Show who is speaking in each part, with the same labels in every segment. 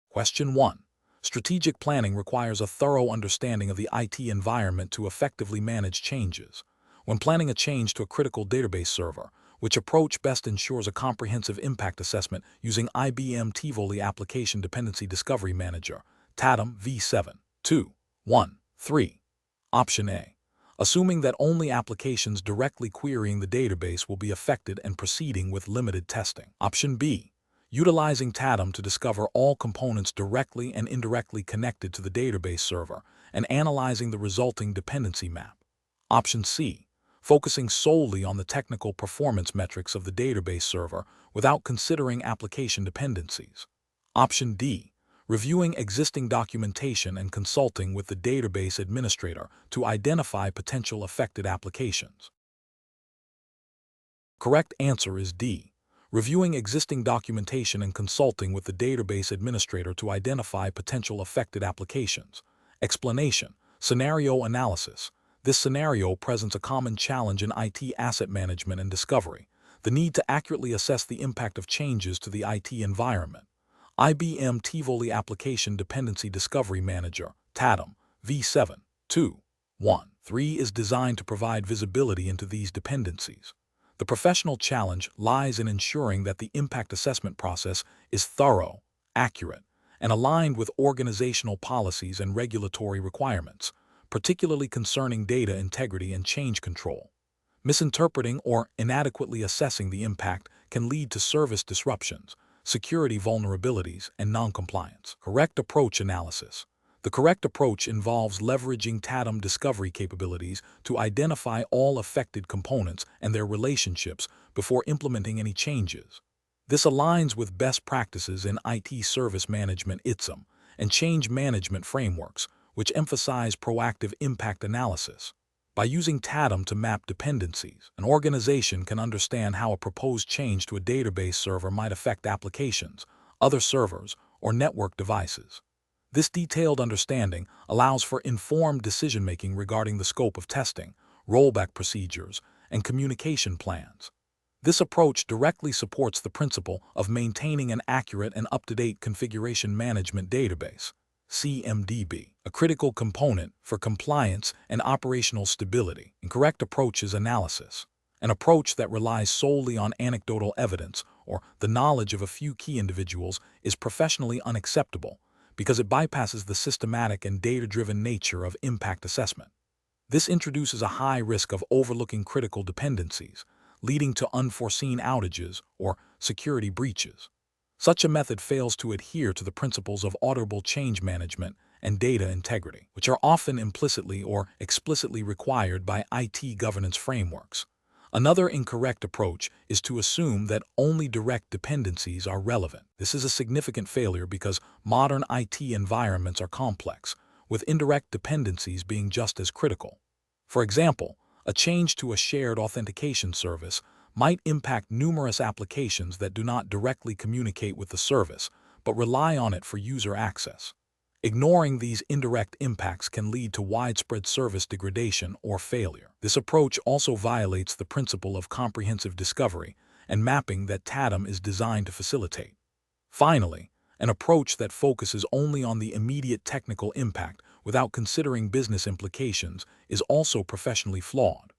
Speaker 1: Question 1. Strategic planning requires a thorough understanding of the IT environment to effectively manage changes. When planning a change to a critical database server, which approach best ensures a comprehensive impact assessment using IBM Tivoli Application Dependency Discovery Manager, TADM v7, 2, 1, 3. Option A. Assuming that only applications directly querying the database will be affected and proceeding with limited testing. Option B. Utilizing TADM to discover all components directly and indirectly connected to the database server and analyzing the resulting dependency map. Option C. Focusing solely on the technical performance metrics of the database server without considering application dependencies. Option D. Reviewing existing documentation and consulting with the database administrator to identify potential affected applications. Correct answer is D. Reviewing existing documentation and consulting with the database administrator to identify potential affected applications. Explanation: scenario analysis. This scenario presents a common challenge in IT asset management and discovery, the need to accurately assess the impact of changes to the IT environment. IBM Tivoli Application Dependency Discovery Manager, TADM, v7, 2, 1, 3 is designed to provide visibility into these dependencies. The professional challenge lies in ensuring that the impact assessment process is thorough, accurate, and aligned with organizational policies and regulatory requirements, particularly concerning data integrity and change control. Misinterpreting or inadequately assessing the impact can lead to service disruptions, security vulnerabilities, and noncompliance. Correct approach analysis. The correct approach involves leveraging TADM discovery capabilities to identify all affected components and their relationships before implementing any changes. This aligns with best practices in IT service management (ITSM) and change management frameworks, which emphasize proactive impact analysis. By using TADM to map dependencies, an organization can understand how a proposed change to a database server might affect applications, other servers, or network devices. This detailed understanding allows for informed decision-making regarding the scope of testing, rollback procedures, and communication plans. This approach directly supports the principle of maintaining an accurate and up-to-date configuration management database, CMDB, a critical component for compliance and operational stability. Incorrect approach is analysis. An approach that relies solely on anecdotal evidence or the knowledge of a few key individuals is professionally unacceptable, because it bypasses the systematic and data-driven nature of impact assessment. This introduces a high risk of overlooking critical dependencies, leading to unforeseen outages or security breaches. Such a method fails to adhere to the principles of auditable change management and data integrity, which are often implicitly or explicitly required by IT governance frameworks. Another incorrect approach is to assume that only direct dependencies are relevant. This is a significant failure because modern IT environments are complex, with indirect dependencies being just as critical. For example, a change to a shared authentication service might impact numerous applications that do not directly communicate with the service, but rely on it for user access. Ignoring these indirect impacts can lead to widespread service degradation or failure. This approach also violates the principle of comprehensive discovery and mapping that TADM is designed to facilitate. Finally, an approach that focuses only on the immediate technical impact without considering business implications is also professionally flawed.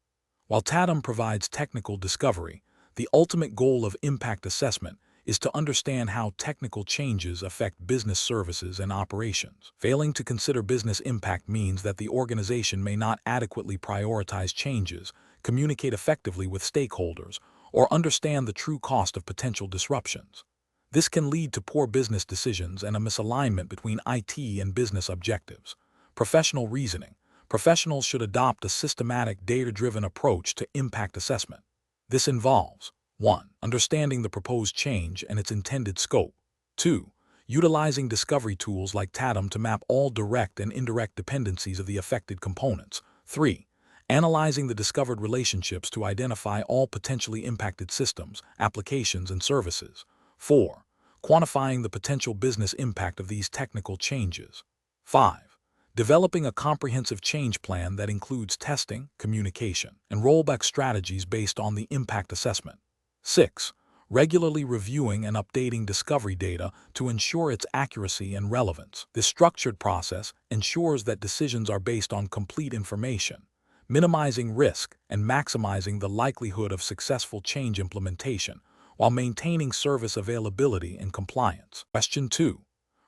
Speaker 1: While TADM provides technical discovery, the ultimate goal of impact assessment is to understand how technical changes affect business services and operations. Failing to consider business impact means that the organization may not adequately prioritize changes, communicate effectively with stakeholders, or understand the true cost of potential disruptions. This can lead to poor business decisions and a misalignment between IT and business objectives. Professional reasoning. Professionals should adopt a systematic, data-driven approach to impact assessment. This involves 1. Understanding the proposed change and its intended scope. 2. Utilizing discovery tools like TADM to map all direct and indirect dependencies of the affected components. 3. Analyzing the discovered relationships to identify all potentially impacted systems, applications, and services. 4. Quantifying the potential business impact of these technical changes. 5. Developing a comprehensive change plan that includes testing, communication, and rollback strategies based on the impact assessment. 6. regularly reviewing and updating discovery data to ensure its accuracy and relevance. This structured process ensures that decisions are based on complete information, minimizing risk and maximizing the likelihood of successful change implementation while maintaining service availability and compliance. Question 2.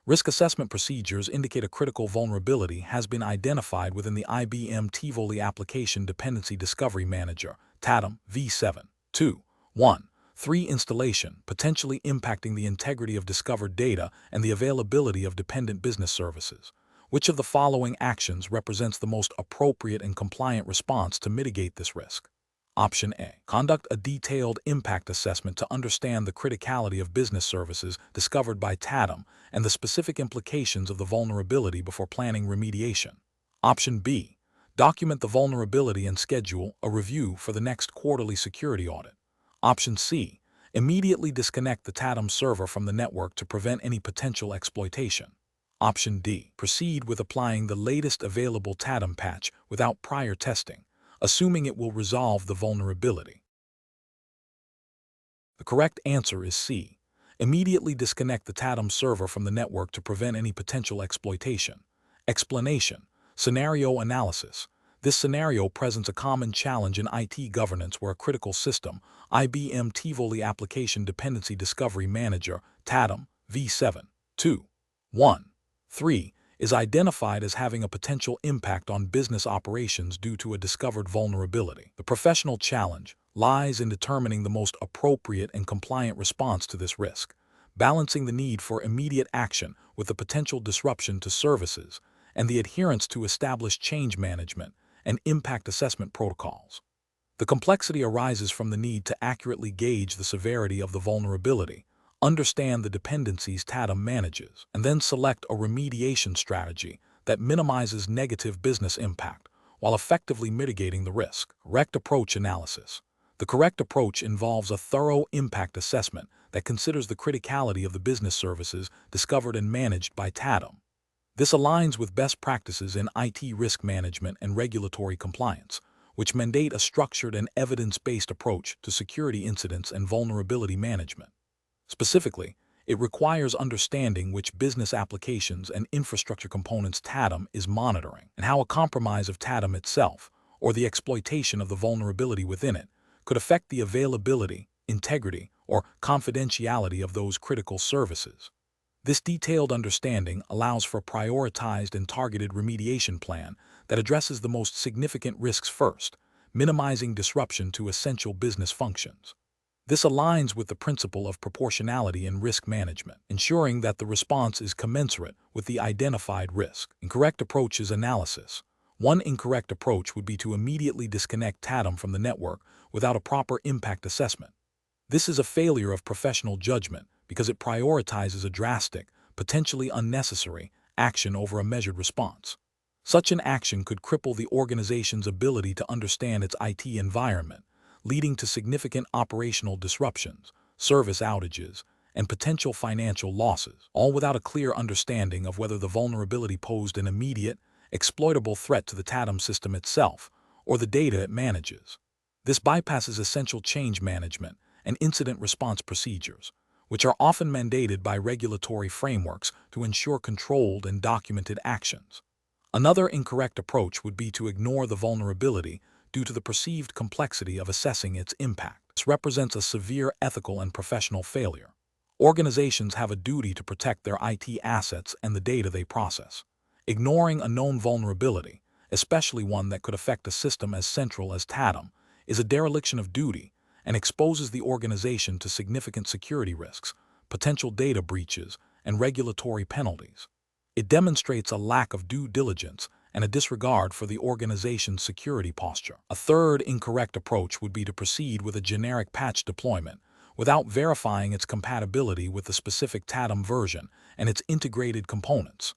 Speaker 1: Risk assessment procedures indicate a critical vulnerability has been identified within the IBM Tivoli Application Dependency Discovery Manager, TADM v7. 2. 1. 3. Installation, potentially impacting the integrity of discovered data and the availability of dependent business services. Which of the following actions represents the most appropriate and compliant response to mitigate this risk? Option A. Conduct a detailed impact assessment to understand the criticality of business services discovered by TADM and the specific implications of the vulnerability before planning remediation. Option B. Document the vulnerability and schedule a review for the next quarterly security audit. Option C. Immediately disconnect the TADM server from the network to prevent any potential exploitation. Option D. Proceed with applying the latest available TADM patch without prior testing, assuming it will resolve the vulnerability. The correct answer is C. Immediately disconnect the TADM server from the network to prevent any potential exploitation. Explanation. Scenario analysis. This scenario presents a common challenge in IT governance where a critical system, IBM Tivoli Application Dependency Discovery Manager, TADM, v7, 2, 1, 3, is identified as having a potential impact on business operations due to a discovered vulnerability. The professional challenge lies in determining the most appropriate and compliant response to this risk, balancing the need for immediate action with the potential disruption to services and the adherence to established change management and impact assessment protocols. The complexity arises from the need to accurately gauge the severity of the vulnerability, understand the dependencies TADM manages, and then select a remediation strategy that minimizes negative business impact while effectively mitigating the risk. Correct approach analysis. The correct approach involves a thorough impact assessment that considers the criticality of the business services discovered and managed by TADM. This aligns with best practices in IT risk management and regulatory compliance, which mandate a structured and evidence-based approach to security incidents and vulnerability management. Specifically, it requires understanding which business applications and infrastructure components TADM is monitoring, and how a compromise of TADM itself, or the exploitation of the vulnerability within it, could affect the availability, integrity, or confidentiality of those critical services. This detailed understanding allows for a prioritized and targeted remediation plan that addresses the most significant risks first, minimizing disruption to essential business functions. This aligns with the principle of proportionality in risk management, ensuring that the response is commensurate with the identified risk. Incorrect approach is analysis. One incorrect approach would be to immediately disconnect TADM from the network without a proper impact assessment. This is a failure of professional judgment because it prioritizes a drastic, potentially unnecessary, action over a measured response. Such an action could cripple the organization's ability to understand its IT environment, leading to significant operational disruptions, service outages, and potential financial losses, all without a clear understanding of whether the vulnerability posed an immediate, exploitable threat to the TADM system itself or the data it manages. This bypasses essential change management and incident response procedures, which are often mandated by regulatory frameworks to ensure controlled and documented actions. Another incorrect approach would be to ignore the vulnerability due to the perceived complexity of assessing its impact. This represents a severe ethical and professional failure. Organizations have a duty to protect their IT assets and the data they process. Ignoring a known vulnerability, especially one that could affect a system as central as TADM, is a dereliction of duty and exposes the organization to significant security risks, potential data breaches, and regulatory penalties. It demonstrates a lack of due diligence and a disregard for the organization's security posture. A third incorrect approach would be to proceed with a generic patch deployment without verifying its compatibility with the specific TADM version and its integrated components.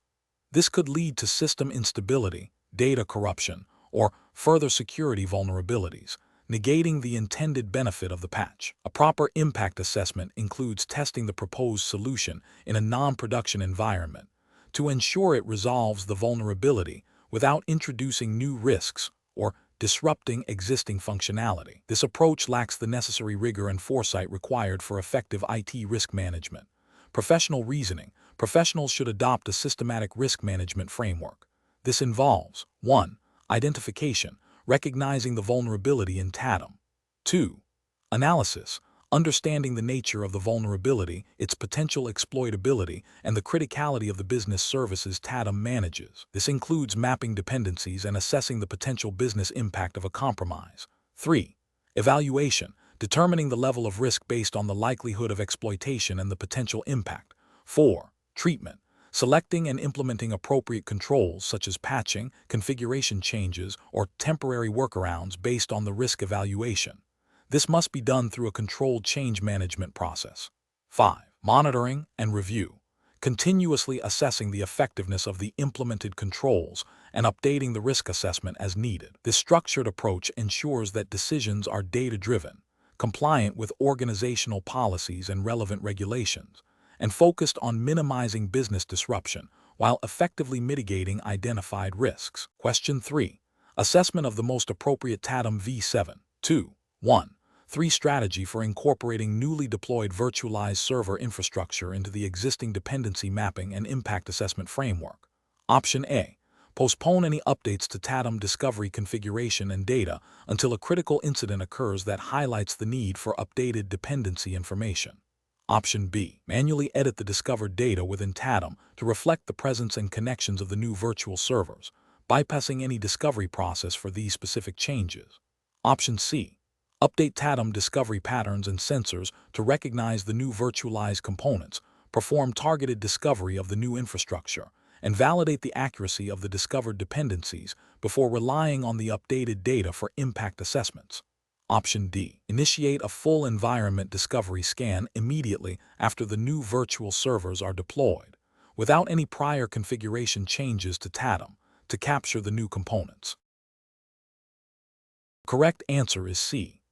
Speaker 1: This could lead to system instability, data corruption, or further security vulnerabilities, negating the intended benefit of the patch. A proper impact assessment includes testing the proposed solution in a non-production environment to ensure it resolves the vulnerability without introducing new risks or disrupting existing functionality. This approach lacks the necessary rigor and foresight required for effective IT risk management. Professional reasoning. Professionals should adopt a systematic risk management framework. This involves 1. Identification, recognizing the vulnerability in TADM. 2. Analysis, understanding the nature of the vulnerability, its potential exploitability, and the criticality of the business services TADM manages. This includes mapping dependencies and assessing the potential business impact of a compromise. 3. Evaluation, determining the level of risk based on the likelihood of exploitation and the potential impact. 4. Treatment, selecting and implementing appropriate controls such as patching, configuration changes, or temporary workarounds based on the risk evaluation. This must be done through a controlled change management process. 5. Monitoring and review, continuously assessing the effectiveness of the implemented controls and updating the risk assessment as needed. This structured approach ensures that decisions are data-driven, compliant with organizational policies and relevant regulations, and focused on minimizing business disruption while effectively mitigating identified risks. Question 3. Assessment of the most appropriate TADM v7. 2. 1. 3. Strategy for incorporating newly deployed virtualized server infrastructure into the existing dependency mapping and impact assessment framework. Option A. Postpone any updates to TADM discovery configuration and data until a critical incident occurs that highlights the need for updated dependency information. Option B. Manually edit the discovered data within TADM to reflect the presence and connections of the new virtual servers, bypassing any discovery process for these specific changes. Option C. Update TADM discovery patterns and sensors to recognize the new virtualized components, perform targeted discovery of the new infrastructure, and validate the accuracy of the discovered dependencies before relying on the updated data for impact assessments. Option D. Initiate a full environment discovery scan immediately after the new virtual servers are deployed, without any prior configuration changes to TADM, to capture the new components. Correct answer is C.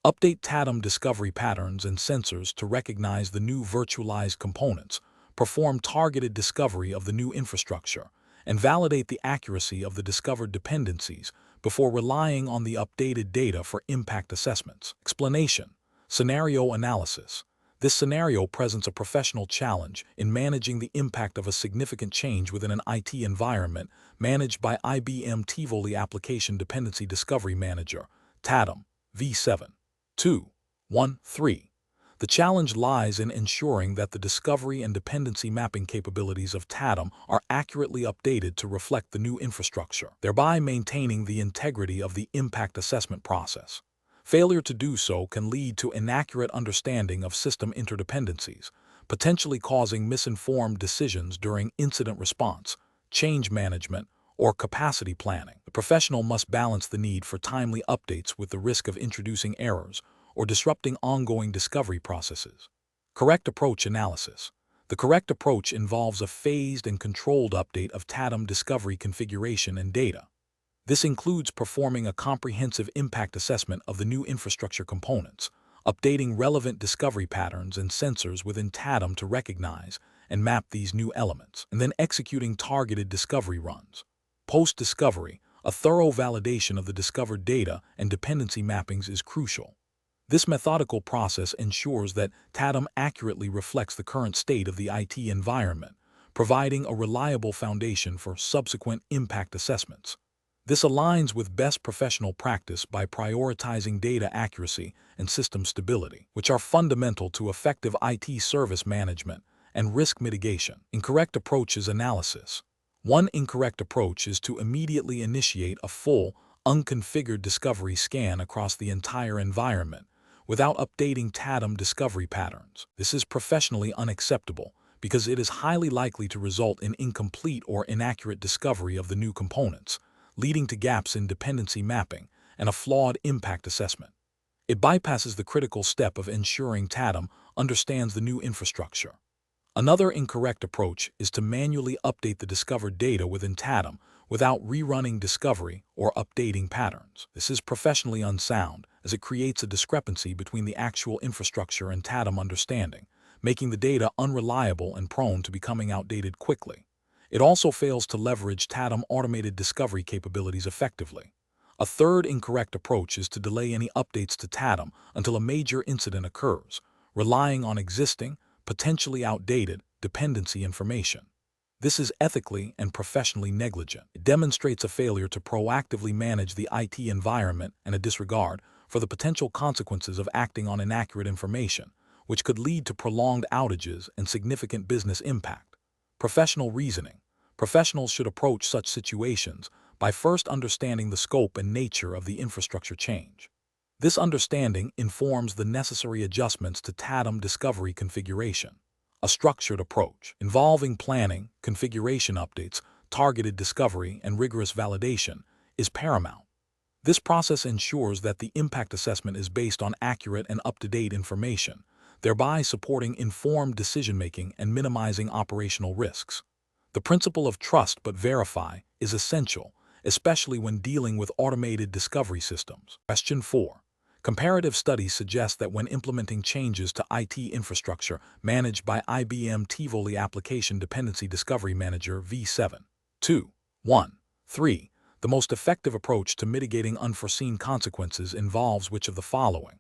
Speaker 1: Update TADM discovery patterns and sensors to recognize the new virtualized components, perform targeted discovery of the new infrastructure, and validate the accuracy of the discovered dependencies before relying on the updated data for impact assessments. Explanation. Scenario analysis. This scenario presents a professional challenge in managing the impact of a significant change within an IT environment managed by IBM Tivoli Application Dependency Discovery Manager, TADM, v7. 2. 1. 3. The challenge lies in ensuring that the discovery and dependency mapping capabilities of TADM are accurately updated to reflect the new infrastructure, thereby maintaining the integrity of the impact assessment process. Failure to do so can lead to inaccurate understanding of system interdependencies, potentially causing misinformed decisions during incident response, change management, or capacity planning. The professional must balance the need for timely updates with the risk of introducing errors or disrupting ongoing discovery processes. Correct approach analysis. The correct approach involves a phased and controlled update of TADM discovery configuration and data. This includes performing a comprehensive impact assessment of the new infrastructure components, updating relevant discovery patterns and sensors within TADM to recognize and map these new elements, and then executing targeted discovery runs. Post-discovery, a thorough validation of the discovered data and dependency mappings is crucial. This methodical process ensures that TADM accurately reflects the current state of the IT environment, providing a reliable foundation for subsequent impact assessments. This aligns with best professional practice by prioritizing data accuracy and system stability, which are fundamental to effective IT service management and risk mitigation. Incorrect approach is analysis. One incorrect approach is to immediately initiate a full, unconfigured discovery scan across the entire environment without updating TADM discovery patterns. This is professionally unacceptable because it is highly likely to result in incomplete or inaccurate discovery of the new components, leading to gaps in dependency mapping and a flawed impact assessment. It bypasses the critical step of ensuring TADM understands the new infrastructure. Another incorrect approach is to manually update the discovered data within TADM without rerunning discovery or updating patterns. This is professionally unsound, as it creates a discrepancy between the actual infrastructure and TADM understanding, making the data unreliable and prone to becoming outdated quickly. It also fails to leverage TADM automated discovery capabilities effectively. A third incorrect approach is to delay any updates to TADM until a major incident occurs, relying on existing, potentially outdated, dependency information. This is ethically and professionally negligent. It demonstrates a failure to proactively manage the IT environment and a disregard for the potential consequences of acting on inaccurate information, which could lead to prolonged outages and significant business impact. Professional reasoning. Professionals should approach such situations by first understanding the scope and nature of the infrastructure change. This understanding informs the necessary adjustments to TADM discovery configuration. A structured approach involving planning, configuration updates, targeted discovery, and rigorous validation is paramount. This process ensures that the impact assessment is based on accurate and up-to-date information, thereby supporting informed decision-making and minimizing operational risks. The principle of trust but verify is essential, especially when dealing with automated discovery systems. Question 4. Comparative studies suggest that when implementing changes to IT infrastructure managed by IBM Tivoli Application Dependency Discovery Manager V7, 2, 1, 3, the most effective approach to mitigating unforeseen consequences involves which of the following?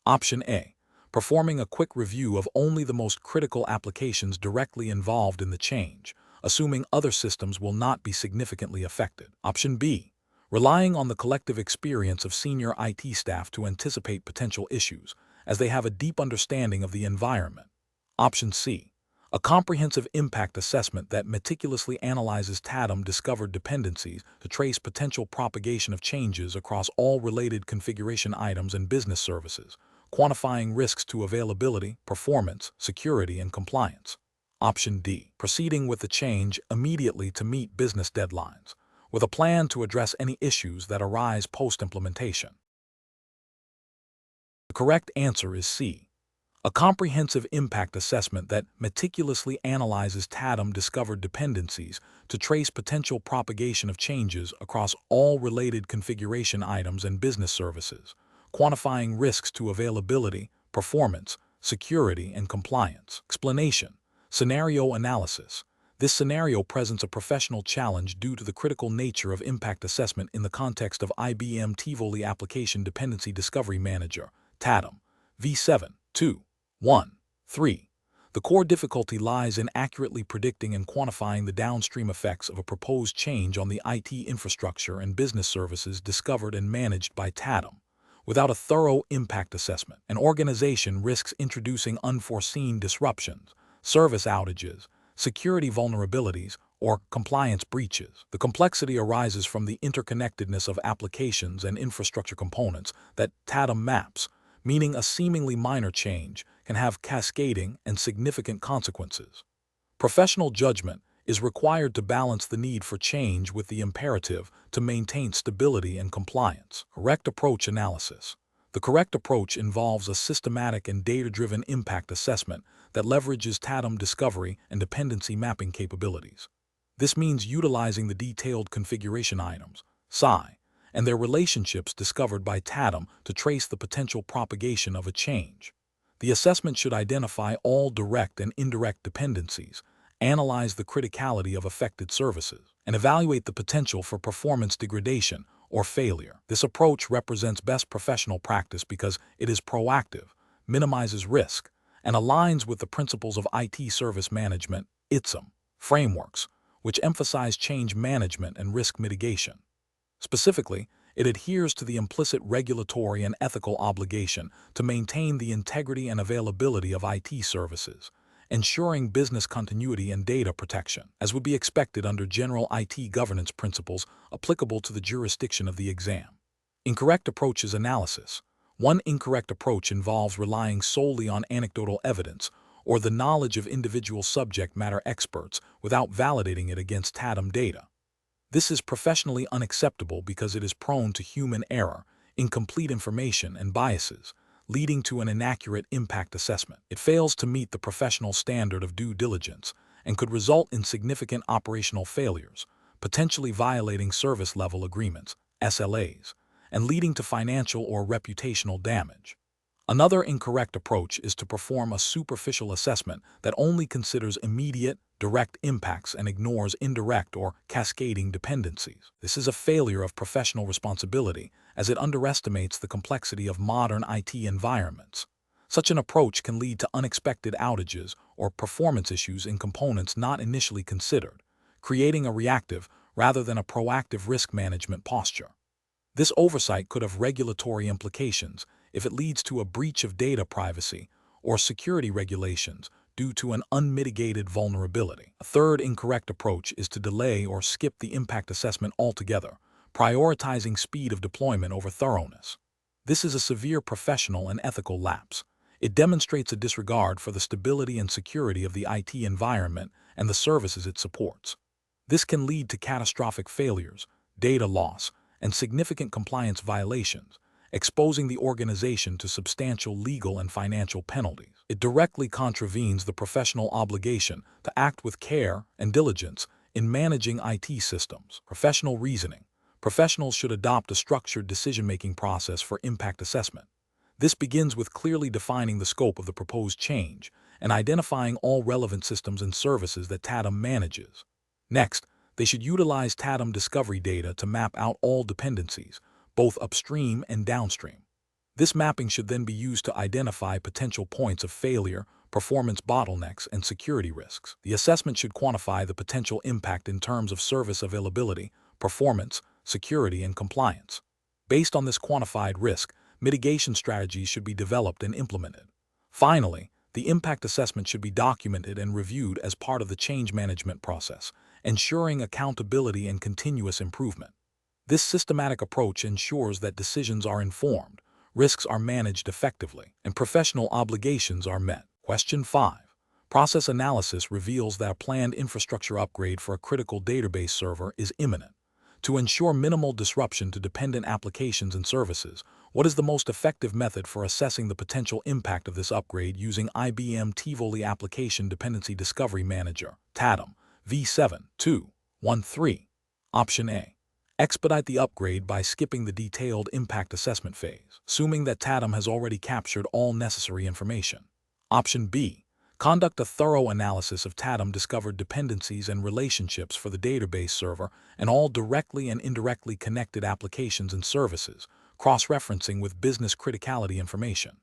Speaker 1: Option A. Performing a quick review of only the most critical applications directly involved in the change, assuming other systems will not be significantly affected. Option B. Relying on the collective experience of senior IT staff to anticipate potential issues, as they have a deep understanding of the environment. Option C. A comprehensive impact assessment that meticulously analyzes TADM-discovered dependencies to trace potential propagation of changes across all related configuration items and business services, quantifying risks to availability, performance, security, and compliance. Option D. Proceeding with the change immediately to meet business deadlines, with a plan to address any issues that arise post-implementation. The correct answer is C. A comprehensive impact assessment that meticulously analyzes TADM-discovered dependencies to trace potential propagation of changes across all related configuration items and business services, quantifying risks to availability, performance, security, and compliance. Explanation. Scenario analysis. This scenario presents a professional challenge due to the critical nature of impact assessment in the context of IBM Tivoli Application Dependency Discovery Manager, TADM, V7, 2, 1, 3. The core difficulty lies in accurately predicting and quantifying the downstream effects of a proposed change on the IT infrastructure and business services discovered and managed by TADM. Without a thorough impact assessment, an organization risks introducing unforeseen disruptions, service outages, security vulnerabilities, or compliance breaches. The complexity arises from the interconnectedness of applications and infrastructure components that TADM maps, meaning a seemingly minor change can have cascading and significant consequences. Professional judgment is required to balance the need for change with the imperative to maintain stability and compliance. Correct approach analysis. The correct approach involves a systematic and data-driven impact assessment that leverages TADM discovery and dependency mapping capabilities. This means utilizing the detailed configuration items, SI, and their relationships discovered by TADM to trace the potential propagation of a change. The assessment should identify all direct and indirect dependencies, analyze the criticality of affected services, and evaluate the potential for performance degradation or failure. This approach represents best professional practice because it is proactive, minimizes risk, and aligns with the principles of IT service management, ITSM, frameworks, which emphasize change management and risk mitigation. Specifically, it adheres to the implicit regulatory and ethical obligation to maintain the integrity and availability of IT services, ensuring business continuity and data protection, as would be expected under general IT governance principles applicable to the jurisdiction of the exam. Incorrect approaches analysis. One incorrect approach involves relying solely on anecdotal evidence or the knowledge of individual subject matter experts without validating it against TADM data. This is professionally unacceptable because it is prone to human error, incomplete information, and biases, leading to an inaccurate impact assessment. It fails to meet the professional standard of due diligence and could result in significant operational failures, potentially violating service-level agreements, SLAs, and leading to financial or reputational damage. Another incorrect approach is to perform a superficial assessment that only considers immediate, direct impacts and ignores indirect or cascading dependencies. This is a failure of professional responsibility, as it underestimates the complexity of modern IT environments. Such an approach can lead to unexpected outages or performance issues in components not initially considered, creating a reactive rather than a proactive risk management posture. This oversight could have regulatory implications if it leads to a breach of data privacy or security regulations due to an unmitigated vulnerability. A third incorrect approach is to delay or skip the impact assessment altogether, prioritizing speed of deployment over thoroughness. This is a severe professional and ethical lapse. It demonstrates a disregard for the stability and security of the IT environment and the services it supports. This can lead to catastrophic failures, data loss, and significant compliance violations, exposing the organization to substantial legal and financial penalties. It directly contravenes the professional obligation to act with care and diligence in managing IT systems. Professional reasoning. Professionals should adopt a structured decision-making process for impact assessment. This begins with clearly defining the scope of the proposed change and identifying all relevant systems and services that TADM manages. Next, they should utilize TADM discovery data to map out all dependencies, both upstream and downstream. This mapping should then be used to identify potential points of failure, performance bottlenecks, and security risks. The assessment should quantify the potential impact in terms of service availability, performance, security, and compliance. Based on this quantified risk, mitigation strategies should be developed and implemented. Finally, the impact assessment should be documented and reviewed as part of the change management process, ensuring accountability and continuous improvement. This systematic approach ensures that decisions are informed, risks are managed effectively, and professional obligations are met. Question 5. Process analysis reveals that a planned infrastructure upgrade for a critical database server is imminent. To ensure minimal disruption to dependent applications and services, what is the most effective method for assessing the potential impact of this upgrade using IBM Tivoli Application Dependency Discovery Manager, TADM, V7.2.1.3? Option A. Expedite the upgrade by skipping the detailed impact assessment phase, assuming that TADM has already captured all necessary information. Option B. Conduct a thorough analysis of TADM-discovered dependencies and relationships for the database server and all directly and indirectly connected applications and services, cross-referencing with business criticality information.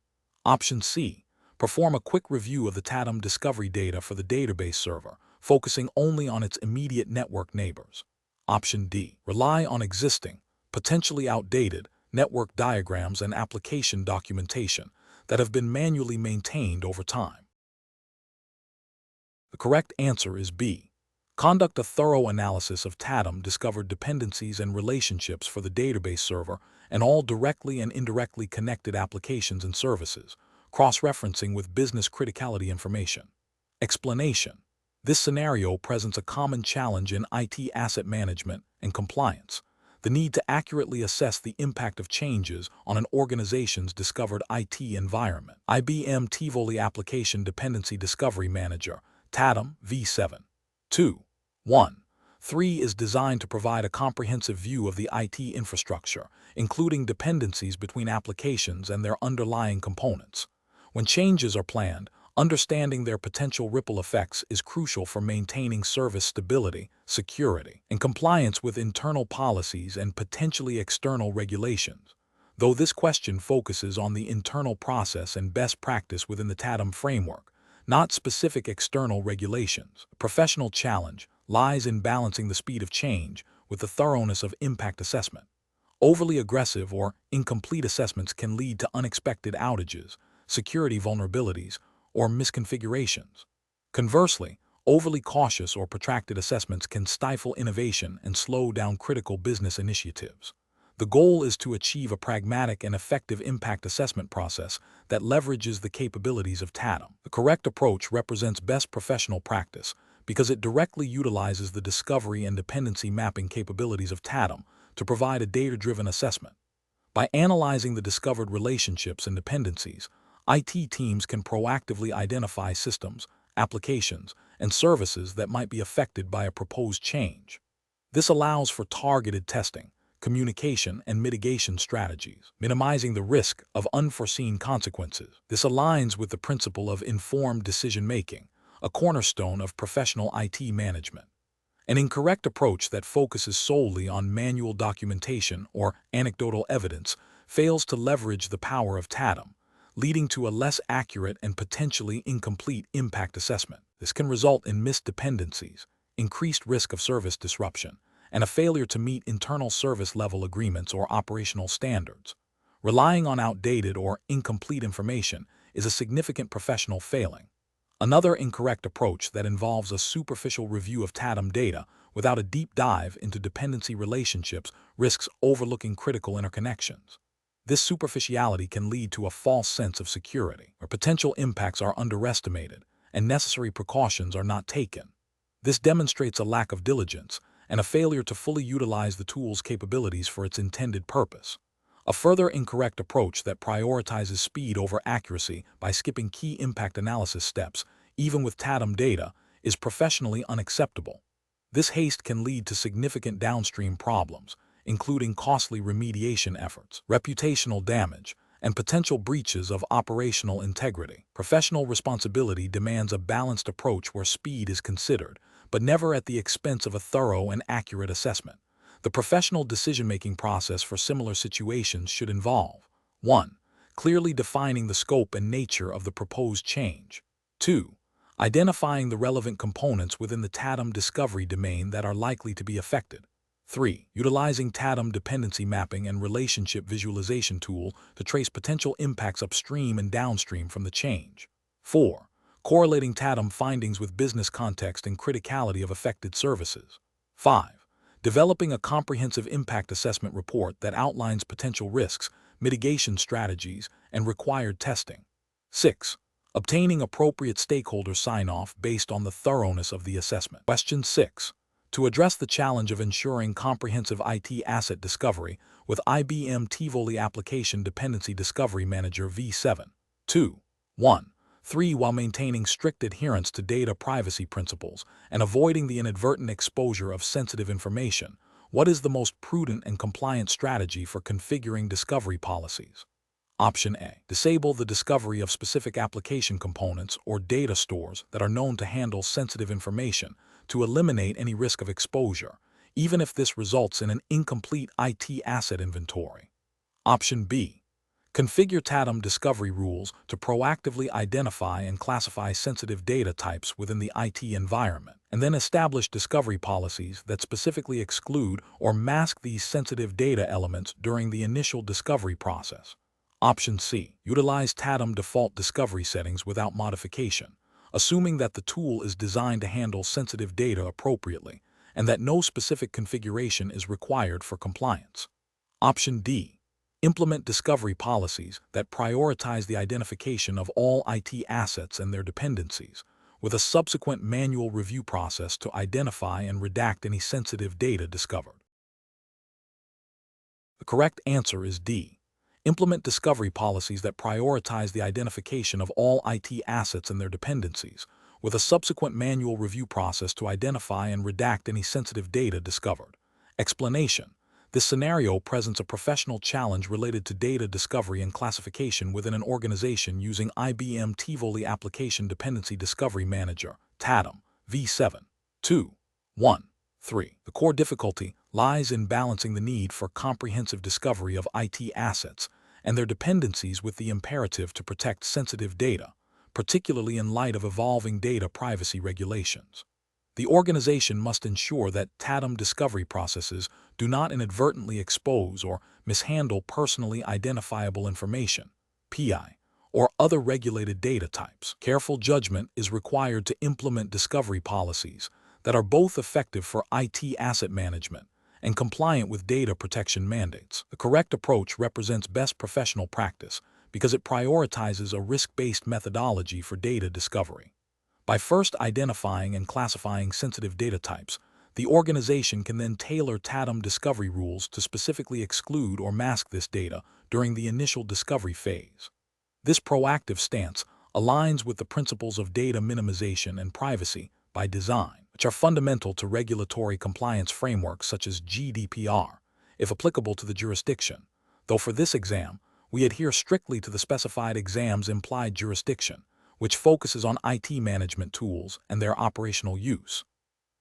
Speaker 1: Option C. Perform a quick review of the TADM discovery data for the database server, focusing only on its immediate network neighbors. Option D. Rely on existing, potentially outdated, network diagrams and application documentation that have been manually maintained over time. The correct answer is B. Conduct a thorough analysis of TADM-discovered dependencies and relationships for the database server and all directly and indirectly connected applications and services, cross-referencing with business criticality information. Explanation. This scenario presents a common challenge in IT asset management and compliance: the need to accurately assess the impact of changes on an organization's discovered IT environment. IBM Tivoli Application Dependency Discovery Manager, TADM V7.2.1.3 is designed to provide a comprehensive view of the IT infrastructure, including dependencies between applications and their underlying components. When changes are planned, understanding their potential ripple effects is crucial for maintaining service stability, security, and compliance with internal policies and potentially external regulations. Though this question focuses on the internal process and best practice within the TADM framework, not specific external regulations, the professional challenge lies in balancing the speed of change with the thoroughness of impact assessment. Overly aggressive or incomplete assessments can lead to unexpected outages, security vulnerabilities, or misconfigurations. Conversely, overly cautious or protracted assessments can stifle innovation and slow down critical business initiatives. The goal is to achieve a pragmatic and effective impact assessment process that leverages the capabilities of TADM. The correct approach represents best professional practice because it directly utilizes the discovery and dependency mapping capabilities of TADM to provide a data-driven assessment. By analyzing the discovered relationships and dependencies, IT teams can proactively identify systems, applications, and services that might be affected by a proposed change. This allows for targeted testing, communication, and mitigation strategies, minimizing the risk of unforeseen consequences. This aligns with the principle of informed decision-making, a cornerstone of professional IT management. An incorrect approach that focuses solely on manual documentation or anecdotal evidence fails to leverage the power of TADM, leading to a less accurate and potentially incomplete impact assessment. This can result in missed dependencies, increased risk of service disruption, and a failure to meet internal service level agreements or operational standards. Relying on outdated or incomplete information is a significant professional failing. Another incorrect approach that involves a superficial review of TADM data without a deep dive into dependency relationships risks overlooking critical interconnections. This superficiality can lead to a false sense of security, where potential impacts are underestimated and necessary precautions are not taken. This demonstrates a lack of diligence and a failure to fully utilize the tool's capabilities for its intended purpose. A further incorrect approach that prioritizes speed over accuracy by skipping key impact analysis steps, even with TADM data, is professionally unacceptable. This haste can lead to significant downstream problems, including costly remediation efforts, reputational damage, and potential breaches of operational integrity. Professional responsibility demands a balanced approach where speed is considered, but never at the expense of a thorough and accurate assessment. The professional decision-making process for similar situations should involve 1. Clearly defining the scope and nature of the proposed change. 2. Identifying the relevant components within the TADM discovery domain that are likely to be affected. 3. Utilizing TADM dependency mapping and relationship visualization tool to trace potential impacts upstream and downstream from the change. 4. Correlating TADM findings with business context and criticality of affected services. 5. Developing a comprehensive impact assessment report that outlines potential risks, mitigation strategies, and required testing. 6. Obtaining appropriate stakeholder sign-off based on the thoroughness of the assessment. Question 6. To address the challenge of ensuring comprehensive IT asset discovery with IBM Tivoli Application Dependency Discovery Manager v7. 2. 1. 3. While maintaining strict adherence to data privacy principles and avoiding the inadvertent exposure of sensitive information, what is the most prudent and compliant strategy for configuring discovery policies? Option A. Disable the discovery of specific application components or data stores that are known to handle sensitive information to eliminate any risk of exposure, even if this results in an incomplete IT asset inventory. Option B. Configure TADM discovery rules to proactively identify and classify sensitive data types within the IT environment, and then establish discovery policies that specifically exclude or mask these sensitive data elements during the initial discovery process. Option C. Utilize TADM default discovery settings without modification, assuming that the tool is designed to handle sensitive data appropriately and that no specific configuration is required for compliance. Option D. Implement discovery policies that prioritize the identification of all IT assets and their dependencies, with a subsequent manual review process to identify and redact any sensitive data discovered. The correct answer is D. Implement discovery policies that prioritize the identification of all IT assets and their dependencies, with a subsequent manual review process to identify and redact any sensitive data discovered. Explanation. This scenario presents a professional challenge related to data discovery and classification within an organization using IBM Tivoli Application Dependency Discovery Manager, TADM, v7. 2. 1. 3. The core difficulty lies in balancing the need for comprehensive discovery of IT assets and their dependencies with the imperative to protect sensitive data, particularly in light of evolving data privacy regulations. The organization must ensure that TADM discovery processes do not inadvertently expose or mishandle personally identifiable information, PI, or other regulated data types. Careful judgment is required to implement discovery policies that are both effective for IT asset management and compliant with data protection mandates. The correct approach represents best professional practice because it prioritizes a risk-based methodology for data discovery. By first identifying and classifying sensitive data types, the organization can then tailor TADM discovery rules to specifically exclude or mask this data during the initial discovery phase. This proactive stance aligns with the principles of data minimization and privacy by design, which are fundamental to regulatory compliance frameworks such as GDPR, if applicable to the jurisdiction, though for this exam, we adhere strictly to the specified exam's implied jurisdiction, which focuses on IT management tools and their operational use.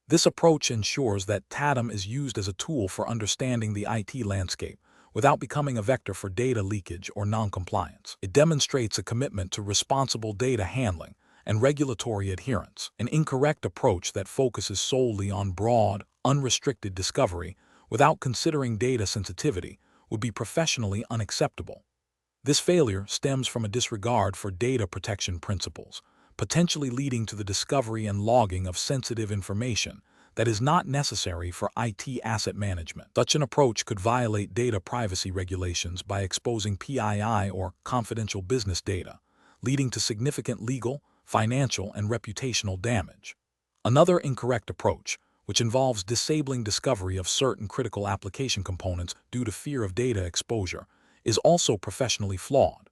Speaker 1: This approach ensures that TADM is used as a tool for understanding the IT landscape without becoming a vector for data leakage or noncompliance. It demonstrates a commitment to responsible data handling and regulatory adherence. An incorrect approach that focuses solely on broad, unrestricted discovery without considering data sensitivity would be professionally unacceptable. This failure stems from a disregard for data protection principles, potentially leading to the discovery and logging of sensitive information that is not necessary for IT asset management. Such an approach could violate data privacy regulations by exposing PII or confidential business data, leading to significant legal, financial, and reputational damage. Another incorrect approach, which involves disabling discovery of certain critical application components due to fear of data exposure, is also professionally flawed.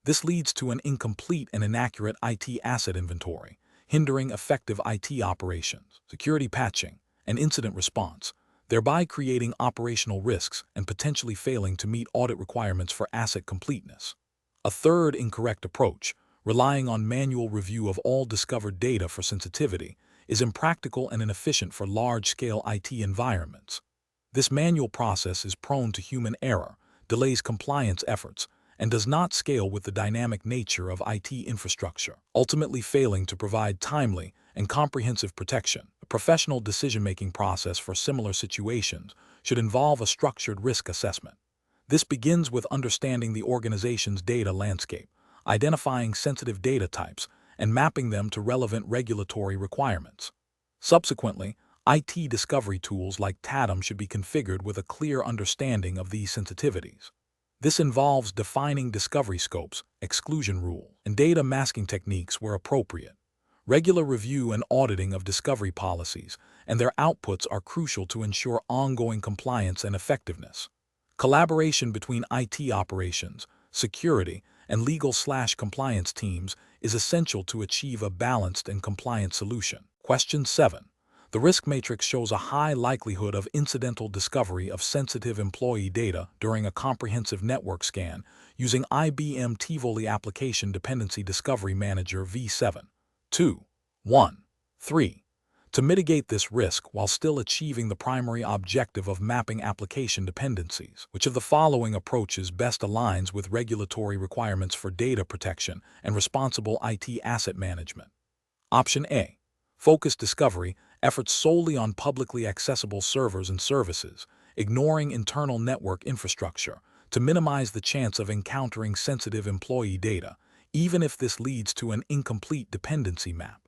Speaker 1: This leads to an incomplete and inaccurate IT asset inventory, hindering effective IT operations, security patching, and incident response, thereby creating operational risks and potentially failing to meet audit requirements for asset completeness. A third incorrect approach, relying on manual review of all discovered data for sensitivity, is impractical and inefficient for large-scale IT environments. This manual process is prone to human error, delays compliance efforts, and does not scale with the dynamic nature of IT infrastructure, ultimately failing to provide timely and comprehensive protection. A professional decision-making process for similar situations should involve a structured risk assessment. This begins with understanding the organization's data landscape, identifying sensitive data types, and mapping them to relevant regulatory requirements. Subsequently, IT discovery tools like TADM should be configured with a clear understanding of these sensitivities. This involves defining discovery scopes, exclusion rules, and data masking techniques where appropriate. Regular review and auditing of discovery policies and their outputs are crucial to ensure ongoing compliance and effectiveness. Collaboration between IT operations, security, and legal/compliance teams is essential to achieve a balanced and compliant solution. Question 7. The risk matrix shows a high likelihood of incidental discovery of sensitive employee data during a comprehensive network scan using IBM Tivoli Application Dependency Discovery Manager v7. 2. 1. 3. To mitigate this risk while still achieving the primary objective of mapping application dependencies, which of the following approaches best aligns with regulatory requirements for data protection and responsible IT asset management? Option A. Focused discovery, efforts solely on publicly accessible servers and services, ignoring internal network infrastructure to minimize the chance of encountering sensitive employee data, even if this leads to an incomplete dependency map.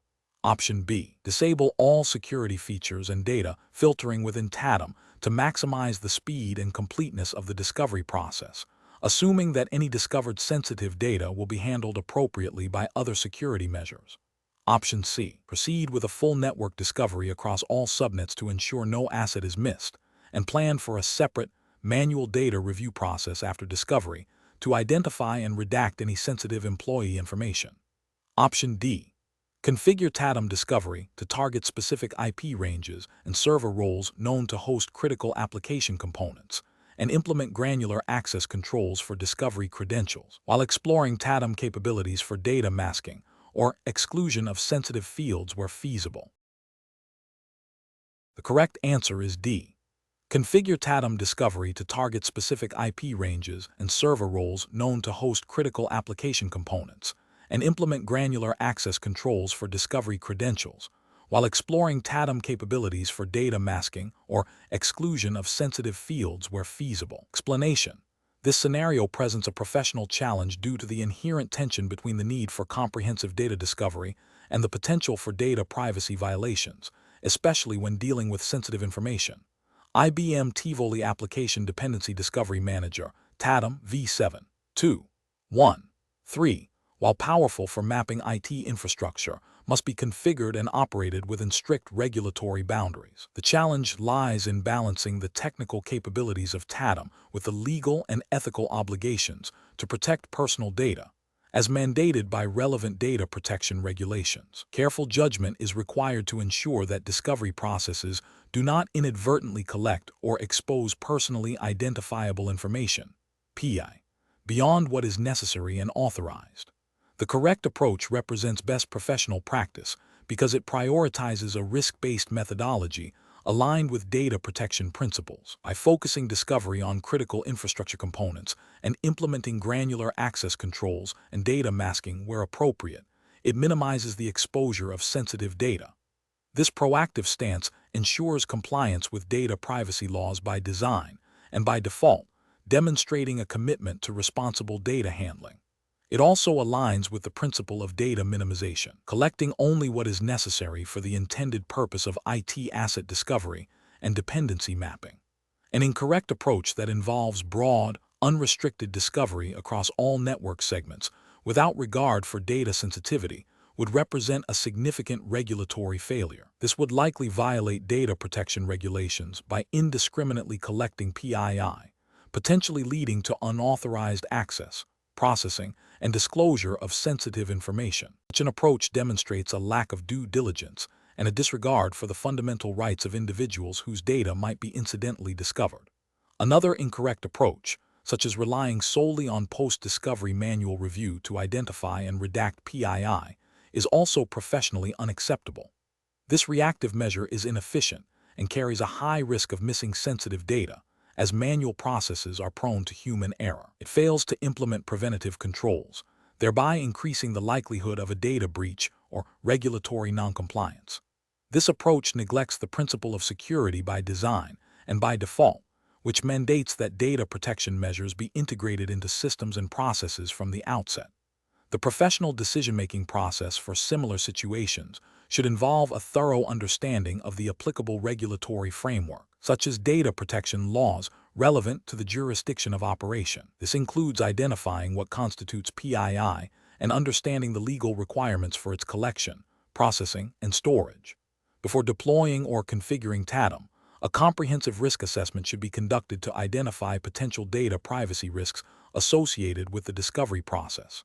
Speaker 1: Option B. Disable all security features and data filtering within TADM to maximize the speed and completeness of the discovery process, assuming that any discovered sensitive data will be handled appropriately by other security measures. Option C. Proceed with a full network discovery across all subnets to ensure no asset is missed, and plan for a separate, manual data review process after discovery to identify and redact any sensitive employee information. Option D. Configure TADM discovery to target specific IP ranges and server roles known to host critical application components, and implement granular access controls for discovery credentials, while exploring TADM capabilities for data masking or exclusion of sensitive fields where feasible. The correct answer is D. Configure TADM discovery to target specific IP ranges and server roles known to host critical application components, and implement granular access controls for discovery credentials, while exploring TADM capabilities for data masking or exclusion of sensitive fields where feasible. Explanation. This scenario presents a professional challenge due to the inherent tension between the need for comprehensive data discovery and the potential for data privacy violations, especially when dealing with sensitive information. IBM Tivoli Application Dependency Discovery Manager, TADM v7. 2. 1. 3. While powerful for mapping IT infrastructure, must be configured and operated within strict regulatory boundaries. The challenge lies in balancing the technical capabilities of TADM with the legal and ethical obligations to protect personal data, as mandated by relevant data protection regulations. Careful judgment is required to ensure that discovery processes do not inadvertently collect or expose personally identifiable information, PI, beyond what is necessary and authorized. The correct approach represents best professional practice because it prioritizes a risk-based methodology aligned with data protection principles. By focusing discovery on critical infrastructure components and implementing granular access controls and data masking where appropriate, it minimizes the exposure of sensitive data. This proactive stance ensures compliance with data privacy laws by design and by default, demonstrating a commitment to responsible data handling. It also aligns with the principle of data minimization, collecting only what is necessary for the intended purpose of IT asset discovery and dependency mapping. An incorrect approach that involves broad, unrestricted discovery across all network segments without regard for data sensitivity would represent a significant regulatory failure. This would likely violate data protection regulations by indiscriminately collecting PII, potentially leading to unauthorized access, processing, and disclosure of sensitive information. Such an approach demonstrates a lack of due diligence and a disregard for the fundamental rights of individuals whose data might be incidentally discovered. Another incorrect approach, such as relying solely on post-discovery manual review to identify and redact PII, is also professionally unacceptable. This reactive measure is inefficient and carries a high risk of missing sensitive data, as manual processes are prone to human error. It fails to implement preventative controls, thereby increasing the likelihood of a data breach or regulatory noncompliance. This approach neglects the principle of security by design and by default, which mandates that data protection measures be integrated into systems and processes from the outset. The professional decision-making process for similar situations should involve a thorough understanding of the applicable regulatory framework, such as data protection laws relevant to the jurisdiction of operation. This includes identifying what constitutes PII and understanding the legal requirements for its collection, processing, and storage. Before deploying or configuring TADM, a comprehensive risk assessment should be conducted to identify potential data privacy risks associated with the discovery process.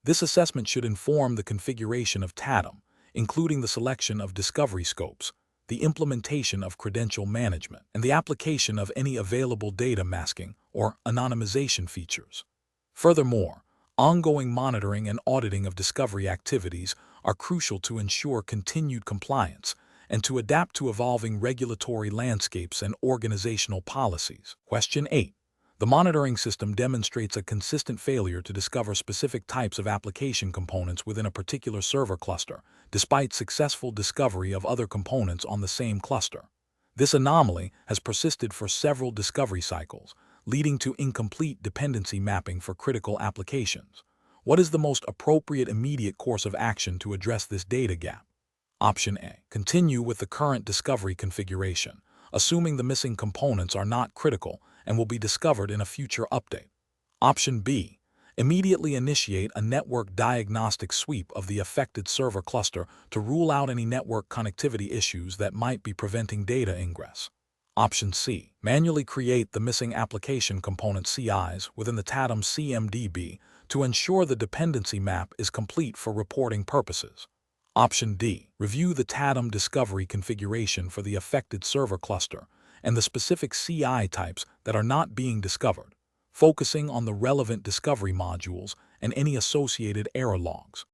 Speaker 1: This assessment should inform the configuration of TADM, including the selection of discovery scopes, the implementation of credential management, and the application of any available data masking or anonymization features. Furthermore, ongoing monitoring and auditing of discovery activities are crucial to ensure continued compliance and to adapt to evolving regulatory landscapes and organizational policies. Question 8. The monitoring system demonstrates a consistent failure to discover specific types of application components within a particular server cluster, despite successful discovery of other components on the same cluster. This anomaly has persisted for several discovery cycles, leading to incomplete dependency mapping for critical applications. What is the most appropriate immediate course of action to address this data gap? Option A. Continue with the current discovery configuration, assuming the missing components are not critical and will be discovered in a future update. Option B. Immediately initiate a network diagnostic sweep of the affected server cluster to rule out any network connectivity issues that might be preventing data ingress. Option C. Manually create the missing application component CIs within the TADM CMDB to ensure the dependency map is complete for reporting purposes. Option D. Review the TADM discovery configuration for the affected server cluster and the specific CI types that are not being discovered, focusing on the relevant discovery modules and any associated error logs.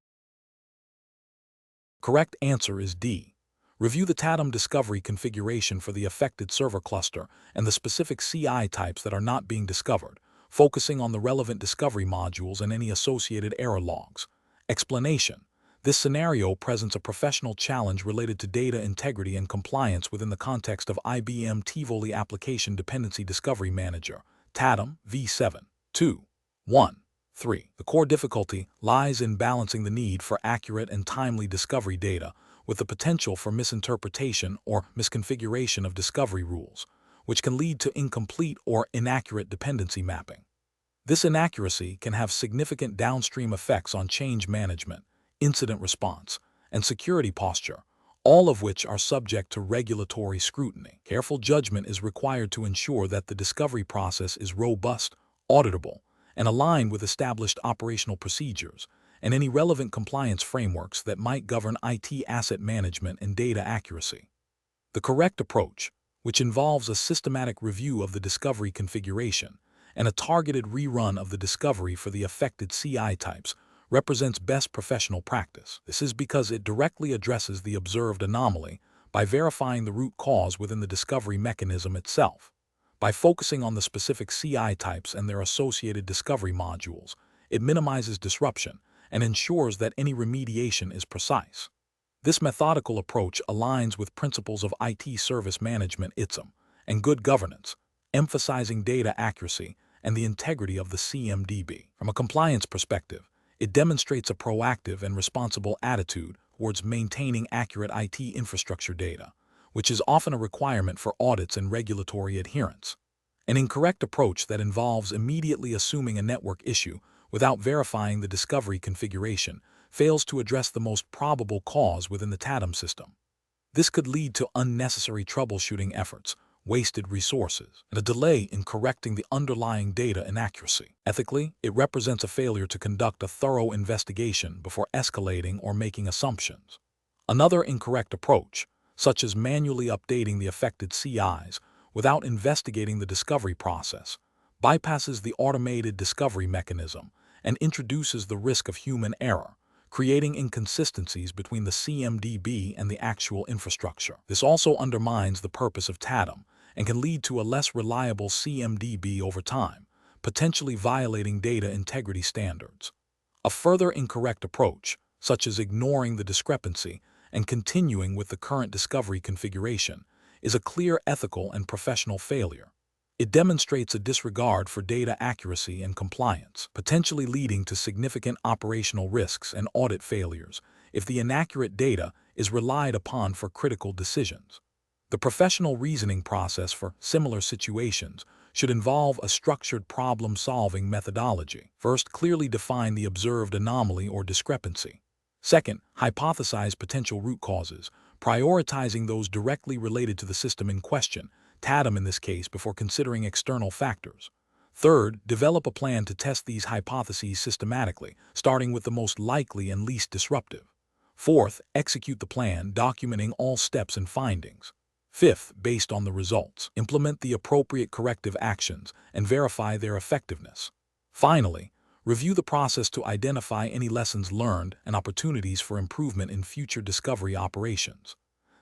Speaker 1: Correct answer is D. Review the TADM discovery configuration for the affected server cluster and the specific CI types that are not being discovered, focusing on the relevant discovery modules and any associated error logs. Explanation. This scenario presents a professional challenge related to data integrity and compliance within the context of IBM Tivoli Application Dependency Discovery Manager, TADM v7. 2. 1. 3. The core difficulty lies in balancing the need for accurate and timely discovery data with the potential for misinterpretation or misconfiguration of discovery rules, which can lead to incomplete or inaccurate dependency mapping. This inaccuracy can have significant downstream effects on change management, incident response, and security posture, all of which are subject to regulatory scrutiny. Careful judgment is required to ensure that the discovery process is robust, auditable, and aligned with established operational procedures and any relevant compliance frameworks that might govern IT asset management and data accuracy. The correct approach, which involves a systematic review of the discovery configuration and a targeted rerun of the discovery for the affected CI types, represents best professional practice. This is because it directly addresses the observed anomaly by verifying the root cause within the discovery mechanism itself. By focusing on the specific CI types and their associated discovery modules, it minimizes disruption and ensures that any remediation is precise. This methodical approach aligns with principles of IT service management (ITSM) and good governance, emphasizing data accuracy and the integrity of the CMDB. From a compliance perspective, it demonstrates a proactive and responsible attitude towards maintaining accurate IT infrastructure data, which is often a requirement for audits and regulatory adherence. An incorrect approach that involves immediately assuming a network issue without verifying the discovery configuration fails to address the most probable cause within the TADM system. This could lead to unnecessary troubleshooting efforts, wasted resources, and a delay in correcting the underlying data inaccuracy. Ethically, it represents a failure to conduct a thorough investigation before escalating or making assumptions. Another incorrect approach, such as manually updating the affected CIs without investigating the discovery process, bypasses the automated discovery mechanism and introduces the risk of human error, creating inconsistencies between the CMDB and the actual infrastructure. This also undermines the purpose of TADM and can lead to a less reliable CMDB over time, potentially violating data integrity standards. A further incorrect approach, such as ignoring the discrepancy and continuing with the current discovery configuration, is a clear ethical and professional failure. It demonstrates a disregard for data accuracy and compliance, potentially leading to significant operational risks and audit failures if the inaccurate data is relied upon for critical decisions. The professional reasoning process for similar situations should involve a structured problem-solving methodology. First, clearly define the observed anomaly or discrepancy. Second, hypothesize potential root causes, prioritizing those directly related to the system in question, TADM in this case, before considering external factors. Third, develop a plan to test these hypotheses systematically, starting with the most likely and least disruptive. Fourth, execute the plan, documenting all steps and findings. Fifth, based on the results, implement the appropriate corrective actions and verify their effectiveness. Finally, review the process to identify any lessons learned and opportunities for improvement in future discovery operations.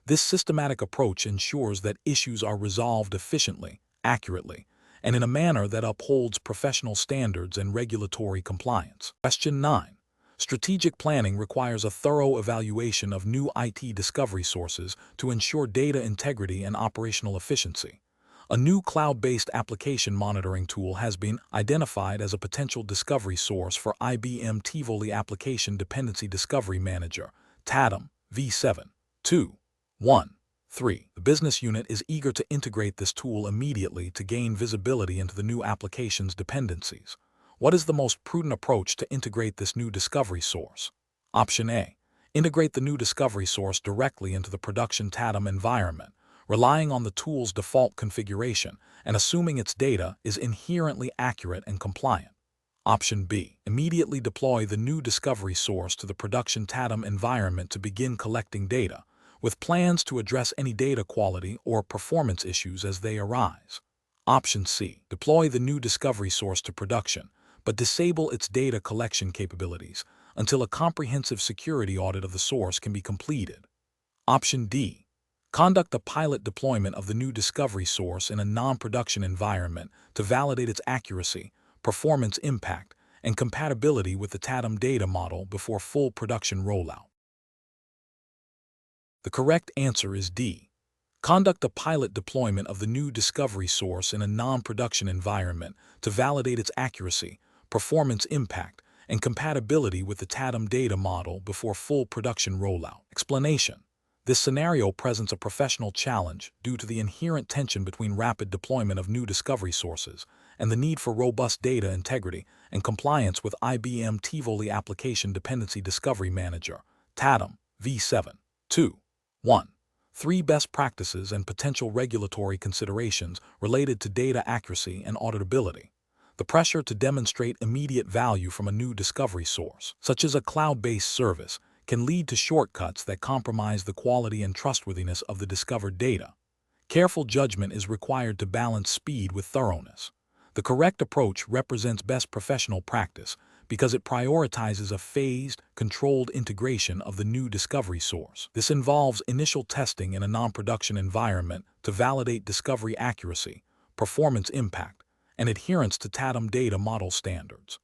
Speaker 1: This systematic approach ensures that issues are resolved efficiently, accurately, and in a manner that upholds professional standards and regulatory compliance. Question 9. Strategic planning requires a thorough evaluation of new IT discovery sources to ensure data integrity and operational efficiency. A new cloud-based application monitoring tool has been identified as a potential discovery source for IBM Tivoli Application Dependency Discovery Manager, TADM, v7. 2. 1. 3. The business unit is eager to integrate this tool immediately to gain visibility into the new application's dependencies. What is the most prudent approach to integrate this new discovery source? Option A. Integrate the new discovery source directly into the production TADM environment, relying on the tool's default configuration and assuming its data is inherently accurate and compliant. Option B. Immediately deploy the new discovery source to the production TADM environment to begin collecting data, with plans to address any data quality or performance issues as they arise. Option C. Deploy the new discovery source to production, but disable its data collection capabilities until a comprehensive security audit of the source can be completed. Option D. Conduct a pilot deployment of the new discovery source in a non-production environment to validate its accuracy, performance impact, and compatibility with the TADM data model before full production rollout. The correct answer is D. Conduct a pilot deployment of the new discovery source in a non-production environment to validate its accuracy, performance impact, and compatibility with the TADM data model before full production rollout. Explanation. This scenario presents a professional challenge due to the inherent tension between rapid deployment of new discovery sources and the need for robust data integrity and compliance with IBM Tivoli Application Dependency Discovery Manager, TADM, v7. 2. 1. 3 best practices and potential regulatory considerations related to data accuracy and auditability. The pressure to demonstrate immediate value from a new discovery source, such as a cloud-based service, can lead to shortcuts that compromise the quality and trustworthiness of the discovered data. Careful judgment is required to balance speed with thoroughness. The correct approach represents best professional practice, because it prioritizes a phased, controlled integration of the new discovery source. This involves initial testing in a non-production environment to validate discovery accuracy, performance impact, and adherence to TADM data model standards.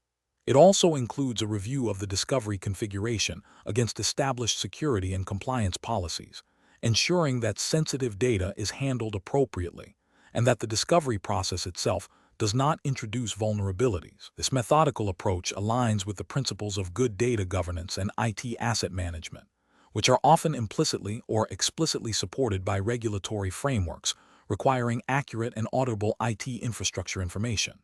Speaker 1: It also includes a review of the discovery configuration against established security and compliance policies, ensuring that sensitive data is handled appropriately and that the discovery process itself does not introduce vulnerabilities. This methodical approach aligns with the principles of good data governance and IT asset management, which are often implicitly or explicitly supported by regulatory frameworks requiring accurate and auditable IT infrastructure information.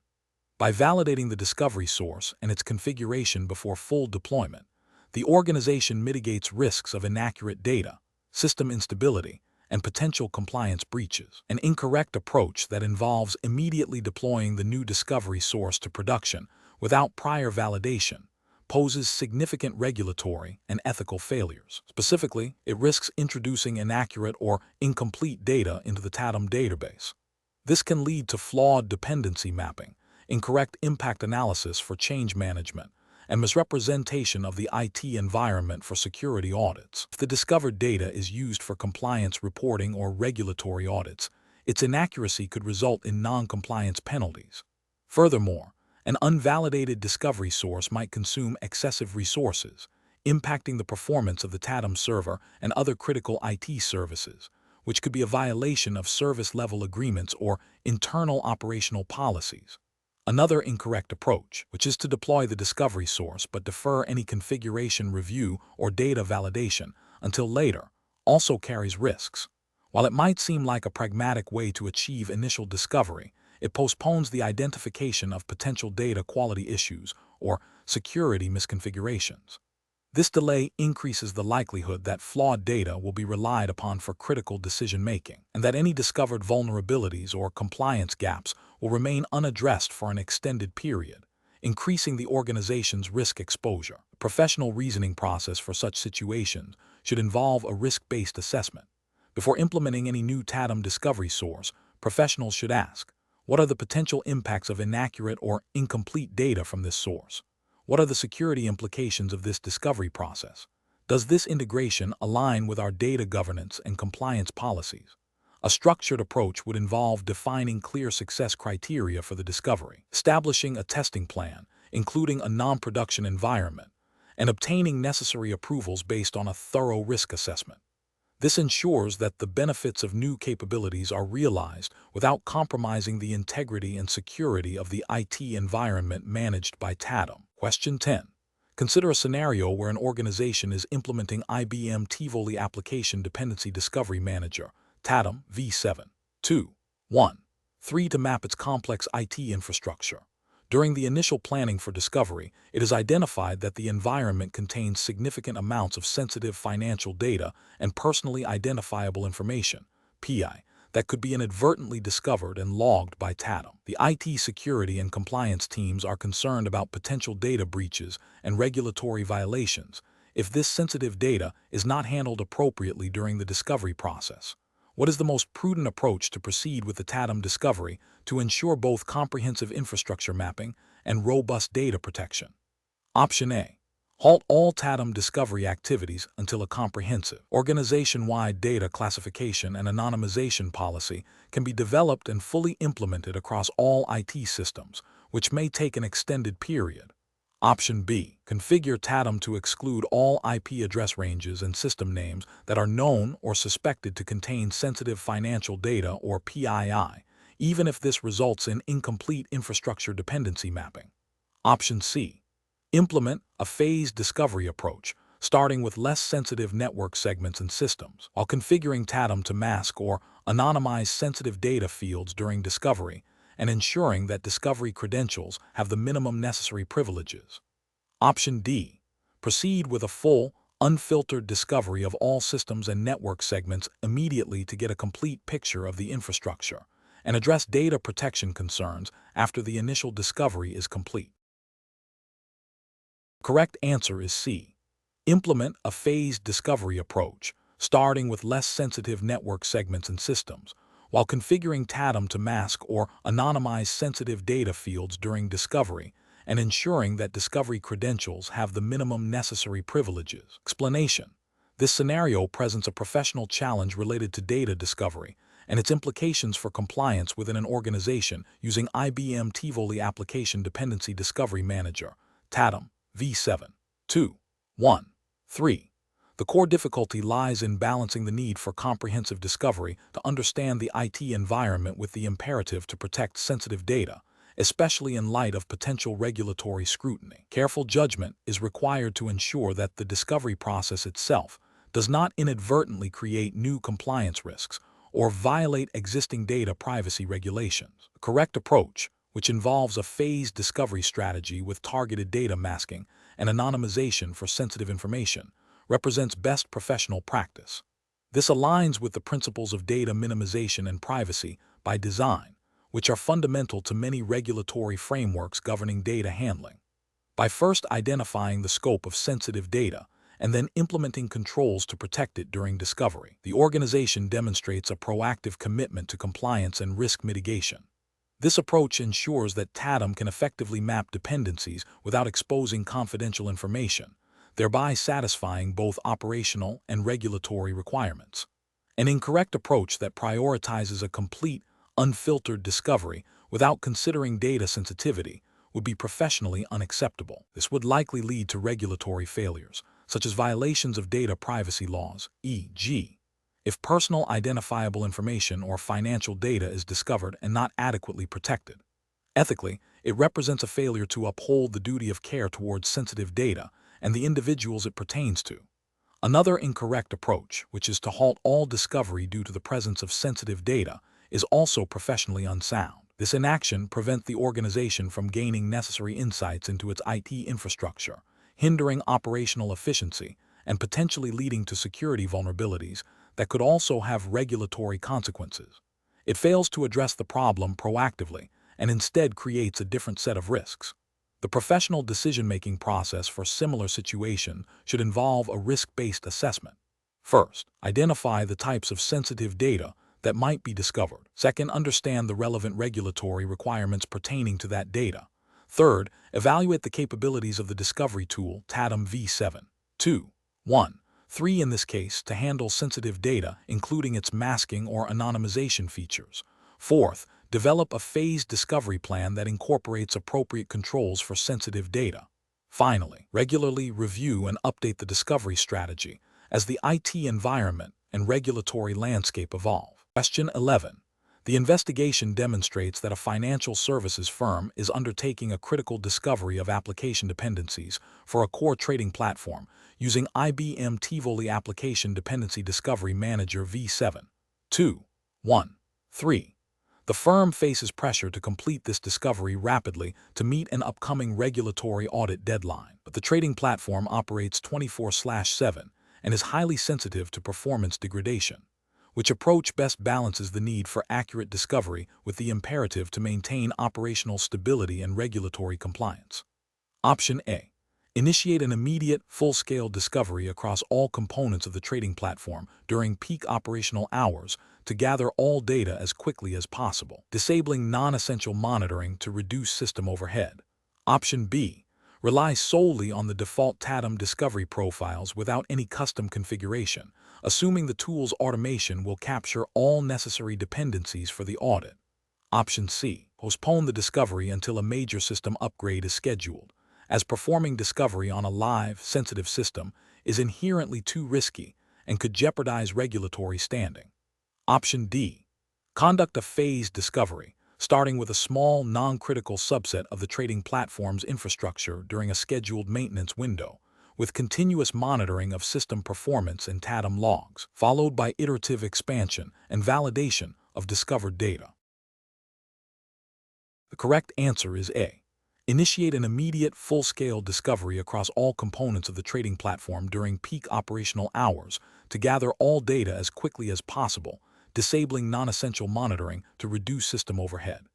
Speaker 1: By validating the discovery source and its configuration before full deployment, the organization mitigates risks of inaccurate data, system instability, and potential compliance breaches. An incorrect approach that involves immediately deploying the new discovery source to production without prior validation poses significant regulatory and ethical failures. Specifically, it risks introducing inaccurate or incomplete data into the TADM database. This can lead to flawed dependency mapping, incorrect impact analysis for change management, and misrepresentation of the IT environment for security audits. If the discovered data is used for compliance reporting or regulatory audits, its inaccuracy could result in non-compliance penalties. Furthermore, an unvalidated discovery source might consume excessive resources, impacting the performance of the TADM server and other critical IT services, which could be a violation of service-level agreements or internal operational policies. Another incorrect approach, which is to deploy the discovery source but defer any configuration review or data validation until later, also carries risks. While it might seem like a pragmatic way to achieve initial discovery, it postpones the identification of potential data quality issues or security misconfigurations. This delay increases the likelihood that flawed data will be relied upon for critical decision-making, and that any discovered vulnerabilities or compliance gaps will remain unaddressed for an extended period, increasing the organization's risk exposure. The professional reasoning process for such situations should involve a risk-based assessment. Before implementing any new TADM discovery source, professionals should ask, what are the potential impacts of inaccurate or incomplete data from this source? What are the security implications of this discovery process? Does this integration align with our data governance and compliance policies? A structured approach would involve defining clear success criteria for the discovery, establishing a testing plan, including a non-production environment, and obtaining necessary approvals based on a thorough risk assessment. This ensures that the benefits of new capabilities are realized without compromising the integrity and security of the IT environment managed by TADM. Question 10. Consider a scenario where an organization is implementing IBM Tivoli Application Dependency Discovery Manager, TADM v7. 2. 1. 3. To map its complex IT infrastructure. During the initial planning for discovery, it is identified that the environment contains significant amounts of sensitive financial data and personally identifiable information, PI, that could be inadvertently discovered and logged by TADM. The IT security and compliance teams are concerned about potential data breaches and regulatory violations if this sensitive data is not handled appropriately during the discovery process. What is the most prudent approach to proceed with the TADM discovery to ensure both comprehensive infrastructure mapping and robust data protection? Option A. Halt all TADM discovery activities until a comprehensive, organization-wide data classification and anonymization policy can be developed and fully implemented across all IT systems, which may take an extended period. Option B. Configure TADM to exclude all IP address ranges and system names that are known or suspected to contain sensitive financial data or PII, even if this results in incomplete infrastructure dependency mapping. Option C. Implement a phased discovery approach, starting with less sensitive network segments and systems, while configuring TADM to mask or anonymize sensitive data fields during discovery, and ensuring that discovery credentials have the minimum necessary privileges. Option D. Proceed with a full, unfiltered discovery of all systems and network segments immediately to get a complete picture of the infrastructure, and address data protection concerns after the initial discovery is complete. The correct answer is C. Implement a phased discovery approach, starting with less sensitive network segments and systems, while configuring TADM to mask or anonymize sensitive data fields during discovery, and ensuring that discovery credentials have the minimum necessary privileges. Explanation. This scenario presents a professional challenge related to data discovery and its implications for compliance within an organization using IBM Tivoli Application Dependency Discovery Manager, TADM, v7. 2. 1. 3. The core difficulty lies in balancing the need for comprehensive discovery to understand the IT environment with the imperative to protect sensitive data, especially in light of potential regulatory scrutiny. Careful judgment is required to ensure that the discovery process itself does not inadvertently create new compliance risks or violate existing data privacy regulations. The correct approach, which involves a phased discovery strategy with targeted data masking and anonymization for sensitive information, represents best professional practice. This aligns with the principles of data minimization and privacy by design, which are fundamental to many regulatory frameworks governing data handling. By first identifying the scope of sensitive data and then implementing controls to protect it during discovery, the organization demonstrates a proactive commitment to compliance and risk mitigation. This approach ensures that TADM can effectively map dependencies without exposing confidential information, thereby satisfying both operational and regulatory requirements. An incorrect approach that prioritizes a complete, unfiltered discovery without considering data sensitivity would be professionally unacceptable. This would likely lead to regulatory failures, such as violations of data privacy laws, e.g., if personal identifiable information or financial data is discovered and not adequately protected. Ethically, it represents a failure to uphold the duty of care towards sensitive data and the individuals it pertains to. Another incorrect approach, which is to halt all discovery due to the presence of sensitive data, is also professionally unsound. This inaction prevents the organization from gaining necessary insights into its IT infrastructure, hindering operational efficiency and potentially leading to security vulnerabilities that could also have regulatory consequences. It fails to address the problem proactively and instead creates a different set of risks. The professional decision-making process for similar situations should involve a risk-based assessment. First, identify the types of sensitive data that might be discovered. Second, understand the relevant regulatory requirements pertaining to that data. Third, evaluate the capabilities of the discovery tool TADM v7. 2. 1. 3 in this case to handle sensitive data, including its masking or anonymization features. Fourth, develop a phased discovery plan that incorporates appropriate controls for sensitive data. Finally, regularly review and update the discovery strategy as the IT environment and regulatory landscape evolve. Question 11. The investigation demonstrates that a financial services firm is undertaking a critical discovery of application dependencies for a core trading platform using IBM Tivoli Application Dependency Discovery Manager v7. 2. 1. 3. The firm faces pressure to complete this discovery rapidly to meet an upcoming regulatory audit deadline, but the trading platform operates 24/7 and is highly sensitive to performance degradation. Which approach best balances the need for accurate discovery with the imperative to maintain operational stability and regulatory compliance? Option A. Initiate an immediate, full-scale discovery across all components of the trading platform during peak operational hours to gather all data as quickly as possible, disabling non-essential monitoring to reduce system overhead. Option B. Rely solely on the default TADM discovery profiles without any custom configuration, assuming the tool's automation will capture all necessary dependencies for the audit. Option C. Postpone the discovery until a major system upgrade is scheduled, as performing discovery on a live, sensitive system is inherently too risky and could jeopardize regulatory standing. Option D. Conduct a phased discovery, starting with a small, non-critical subset of the trading platform's infrastructure during a scheduled maintenance window, with continuous monitoring of system performance and TADM logs, followed by iterative expansion and validation of discovered data. The correct answer is A. Initiate an immediate, full-scale discovery across all components of the trading platform during peak operational hours to gather all data as quickly as possible, disabling non-essential monitoring to reduce system overhead.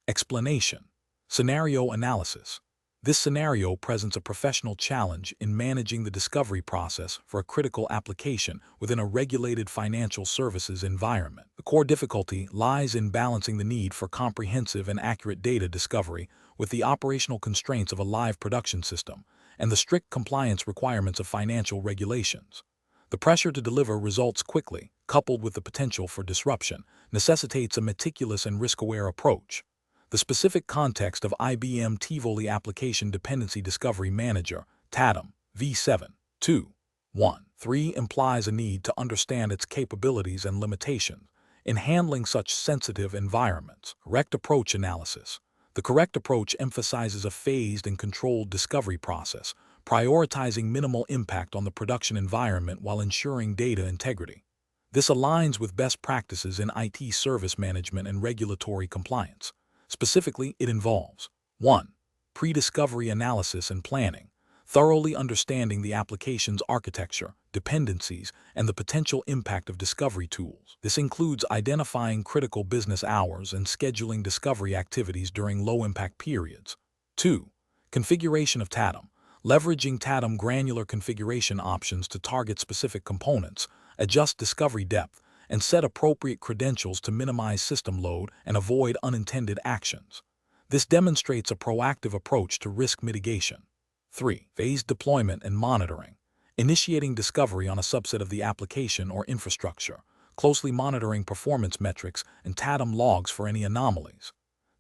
Speaker 1: Explanation. Scenario analysis. This scenario presents a professional challenge in managing the discovery process for a critical application within a regulated financial services environment. The core difficulty lies in balancing the need for comprehensive and accurate data discovery with the operational constraints of a live production system and the strict compliance requirements of financial regulations. The pressure to deliver results quickly, coupled with the potential for disruption, necessitates a meticulous and risk-aware approach. The specific context of IBM Tivoli Application Dependency Discovery Manager, TADM, V7.2.1.3 implies a need to understand its capabilities and limitations in handling such sensitive environments. Correct approach analysis. The correct approach emphasizes a phased and controlled discovery process, prioritizing minimal impact on the production environment while ensuring data integrity. This aligns with best practices in IT service management and regulatory compliance. Specifically, it involves 1. Pre-discovery analysis and planning, thoroughly understanding the application's architecture, dependencies, and the potential impact of discovery tools. This includes identifying critical business hours and scheduling discovery activities during low-impact periods. 2. Configuration of TADM, leveraging TADM granular configuration options to target specific components, adjust discovery depth, and set appropriate credentials to minimize system load and avoid unintended actions. This demonstrates a proactive approach to risk mitigation. 3. Phased deployment and monitoring, initiating discovery on a subset of the application or infrastructure, closely monitoring performance metrics and TADM logs for any anomalies.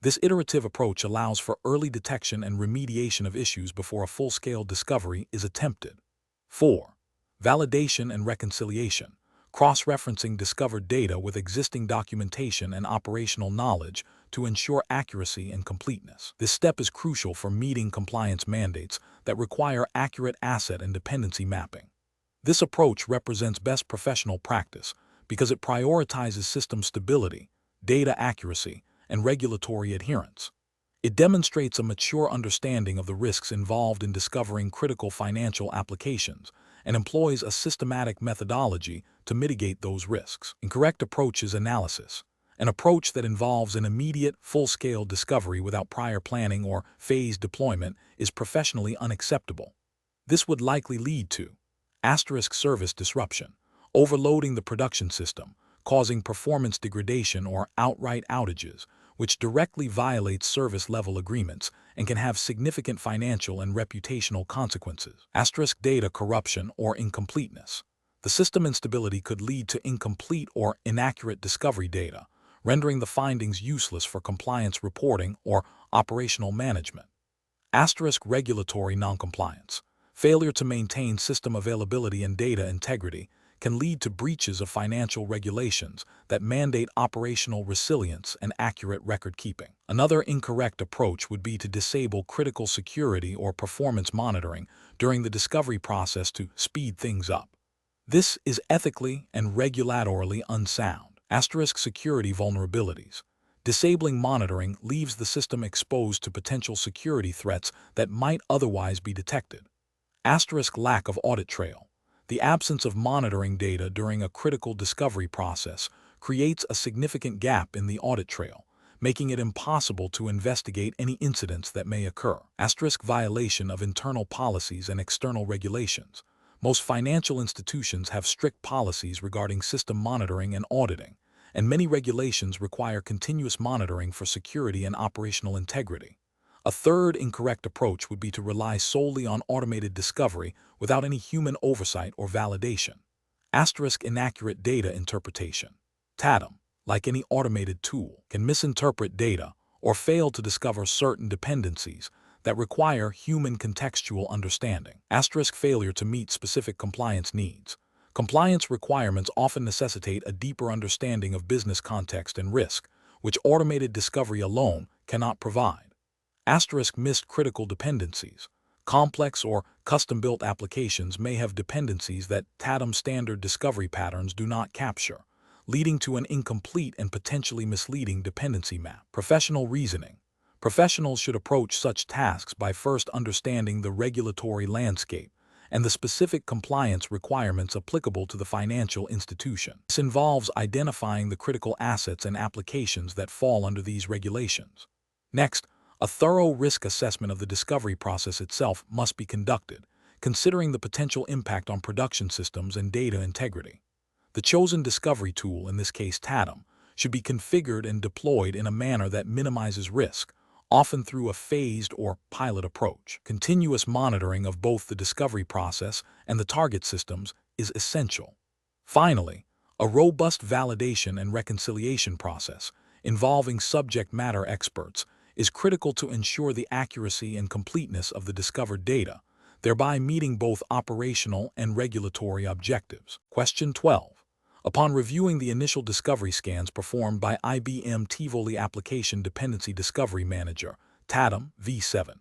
Speaker 1: This iterative approach allows for early detection and remediation of issues before a full-scale discovery is attempted. 4. Validation and reconciliation, cross-referencing discovered data with existing documentation and operational knowledge to ensure accuracy and completeness. This step is crucial for meeting compliance mandates that require accurate asset and dependency mapping. This approach represents best professional practice because it prioritizes system stability, data accuracy, and regulatory adherence. It demonstrates a mature understanding of the risks involved in discovering critical financial applications and employs a systematic methodology to mitigate those risks. Incorrect approach is analysis. An approach that involves an immediate, full-scale discovery without prior planning or phased deployment is professionally unacceptable. This would likely lead to service disruption, overloading the production system, causing performance degradation or outright outages, which directly violates service-level agreements and can have significant financial and reputational consequences. Data corruption or incompleteness. The system instability could lead to incomplete or inaccurate discovery data, rendering the findings useless for compliance reporting or operational management. Regulatory noncompliance. Failure to maintain system availability and data integrity can lead to breaches of financial regulations that mandate operational resilience and accurate record-keeping. Another incorrect approach would be to disable critical security or performance monitoring during the discovery process to speed things up. This is ethically and regulatorily unsound. Security vulnerabilities. Disabling monitoring leaves the system exposed to potential security threats that might otherwise be detected. Lack of audit trail. The absence of monitoring data during a critical discovery process creates a significant gap in the audit trail, making it impossible to investigate any incidents that may occur. Violation of internal policies and external regulations. Most financial institutions have strict policies regarding system monitoring and auditing, and many regulations require continuous monitoring for security and operational integrity. A third incorrect approach would be to rely solely on automated discovery without any human oversight or validation. Inaccurate data interpretation. TADM, like any automated tool, can misinterpret data or fail to discover certain dependencies that require human contextual understanding. Failure to meet specific compliance needs. Compliance requirements often necessitate a deeper understanding of business context and risk, which automated discovery alone cannot provide. Missed critical dependencies. Complex or custom-built applications may have dependencies that TADM standard discovery patterns do not capture, leading to an incomplete and potentially misleading dependency map. Professional reasoning. Professionals should approach such tasks by first understanding the regulatory landscape and the specific compliance requirements applicable to the financial institution. This involves identifying the critical assets and applications that fall under these regulations. Next, A thorough risk assessment of the discovery process itself must be conducted, considering the potential impact on production systems and data integrity. The chosen discovery tool, in this case TADM, should be configured and deployed in a manner that minimizes risk, often through a phased or pilot approach. Continuous monitoring of both the discovery process and the target systems is essential. Finally, a robust validation and reconciliation process involving subject matter experts is critical to ensure the accuracy and completeness of the discovered data, thereby meeting both operational and regulatory objectives. Question 12. Upon reviewing the initial discovery scans performed by IBM Tivoli Application Dependency Discovery Manager, TADM V7,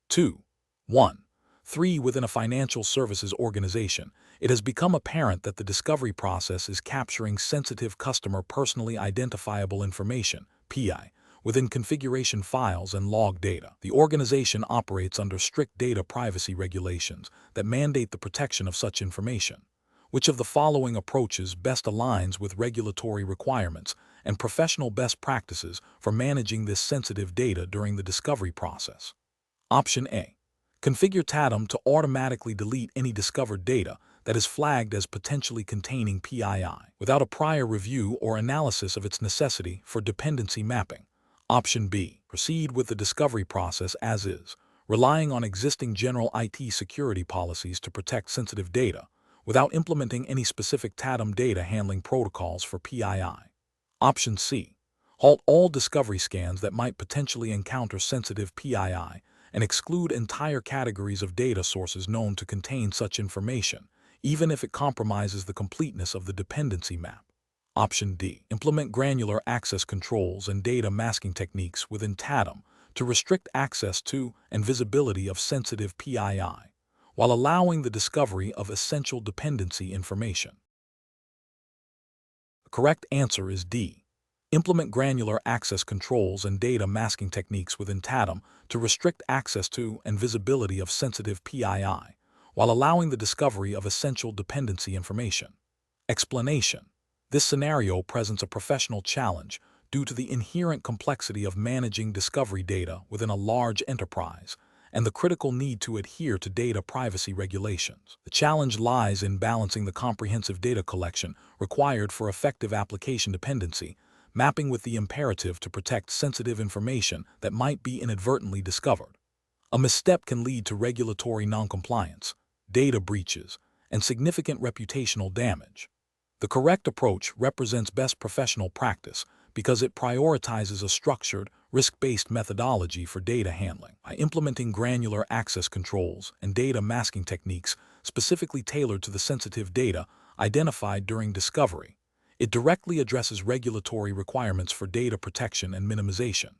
Speaker 1: 2, 1, 3 within a financial services organization, it has become apparent that the discovery process is capturing sensitive customer personally identifiable information, PI, within configuration files and log data. The organization operates under strict data privacy regulations that mandate the protection of such information. Which of the following approaches best aligns with regulatory requirements and professional best practices for managing this sensitive data during the discovery process? Option A. Configure TADM to automatically delete any discovered data that is flagged as potentially containing PII, without a prior review or analysis of its necessity for dependency mapping. Option B. Proceed with the discovery process as is, relying on existing general IT security policies to protect sensitive data, without implementing any specific TADM data handling protocols for PII. Option C. Halt all discovery scans that might potentially encounter sensitive PII and exclude entire categories of data sources known to contain such information, even if it compromises the completeness of the dependency map. Option D. Implement granular access controls and data masking techniques within TADM to restrict access to and visibility of sensitive PII, while allowing the discovery of essential dependency information. The correct answer is D. Implement granular access controls and data masking techniques within TADM to restrict access to and visibility of sensitive PII, while allowing the discovery of essential dependency information. Explanation. This scenario presents a professional challenge due to the inherent complexity of managing discovery data within a large enterprise and the critical need to adhere to data privacy regulations. The challenge lies in balancing the comprehensive data collection required for effective application dependency, mapping with the imperative to protect sensitive information that might be inadvertently discovered. A misstep can lead to regulatory noncompliance, data breaches, and significant reputational damage. The correct approach represents best professional practice because it prioritizes a structured, risk-based methodology for data handling. By implementing granular access controls and data masking techniques specifically tailored to the sensitive data identified during discovery, it directly addresses regulatory requirements for data protection and minimization.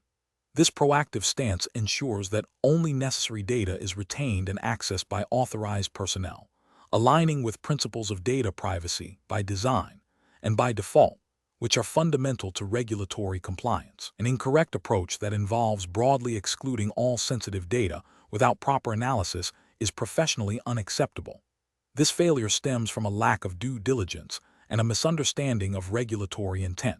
Speaker 1: This proactive stance ensures that only necessary data is retained and accessed by authorized personnel, aligning with principles of data privacy by design and by default, which are fundamental to regulatory compliance. An incorrect approach that involves broadly excluding all sensitive data without proper analysis is professionally unacceptable. This failure stems from a lack of due diligence and a misunderstanding of regulatory intent.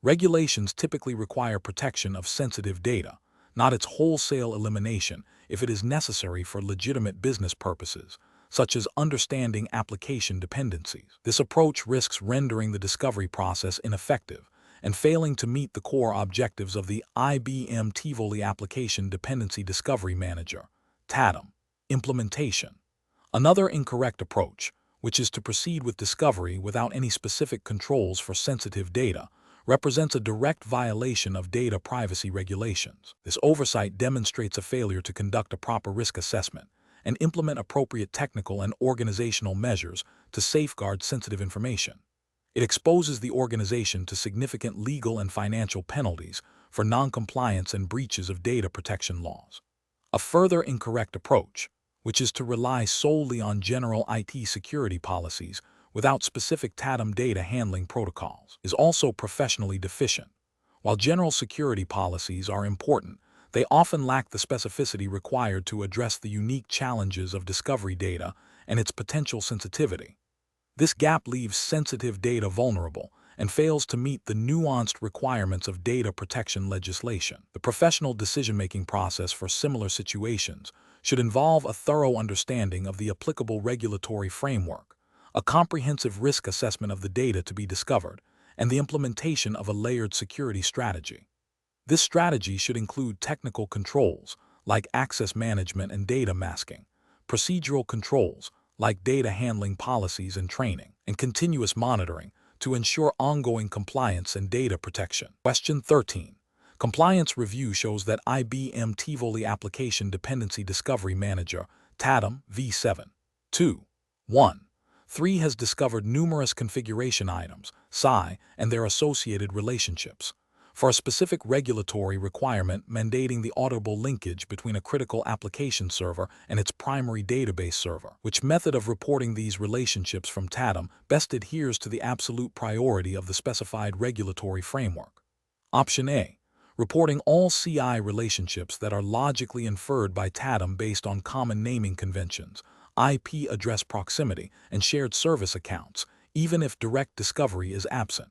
Speaker 1: Regulations typically require protection of sensitive data, not its wholesale elimination if it is necessary for legitimate business purposes, such as understanding application dependencies. This approach risks rendering the discovery process ineffective and failing to meet the core objectives of the IBM Tivoli Application Dependency Discovery Manager, TADM, implementation. Another incorrect approach, which is to proceed with discovery without any specific controls for sensitive data, represents a direct violation of data privacy regulations. This oversight demonstrates a failure to conduct a proper risk assessment and implement appropriate technical and organizational measures to safeguard sensitive information. It exposes the organization to significant legal and financial penalties for noncompliance and breaches of data protection laws. A further incorrect approach, which is to rely solely on general IT security policies without specific TADM data handling protocols, is also professionally deficient. While general security policies are important, they often lack the specificity required to address the unique challenges of discovery data and its potential sensitivity. This gap leaves sensitive data vulnerable and fails to meet the nuanced requirements of data protection legislation. The professional decision-making process for similar situations should involve a thorough understanding of the applicable regulatory framework, a comprehensive risk assessment of the data to be discovered, and the implementation of a layered security strategy. This strategy should include technical controls, like access management and data masking, procedural controls, like data handling policies and training, and continuous monitoring to ensure ongoing compliance and data protection. Question 13. Compliance review shows that IBM Tivoli Application Dependency Discovery Manager, TADM v7. 2. 1. 3 has discovered numerous configuration items, PSI, and their associated relationships. For a specific regulatory requirement mandating the auditable linkage between a critical application server and its primary database server, which method of reporting these relationships from TADM best adheres to the absolute priority of the specified regulatory framework? Option A. Reporting all CI relationships that are logically inferred by TADM based on common naming conventions, IP address proximity, and shared service accounts, even if direct discovery is absent.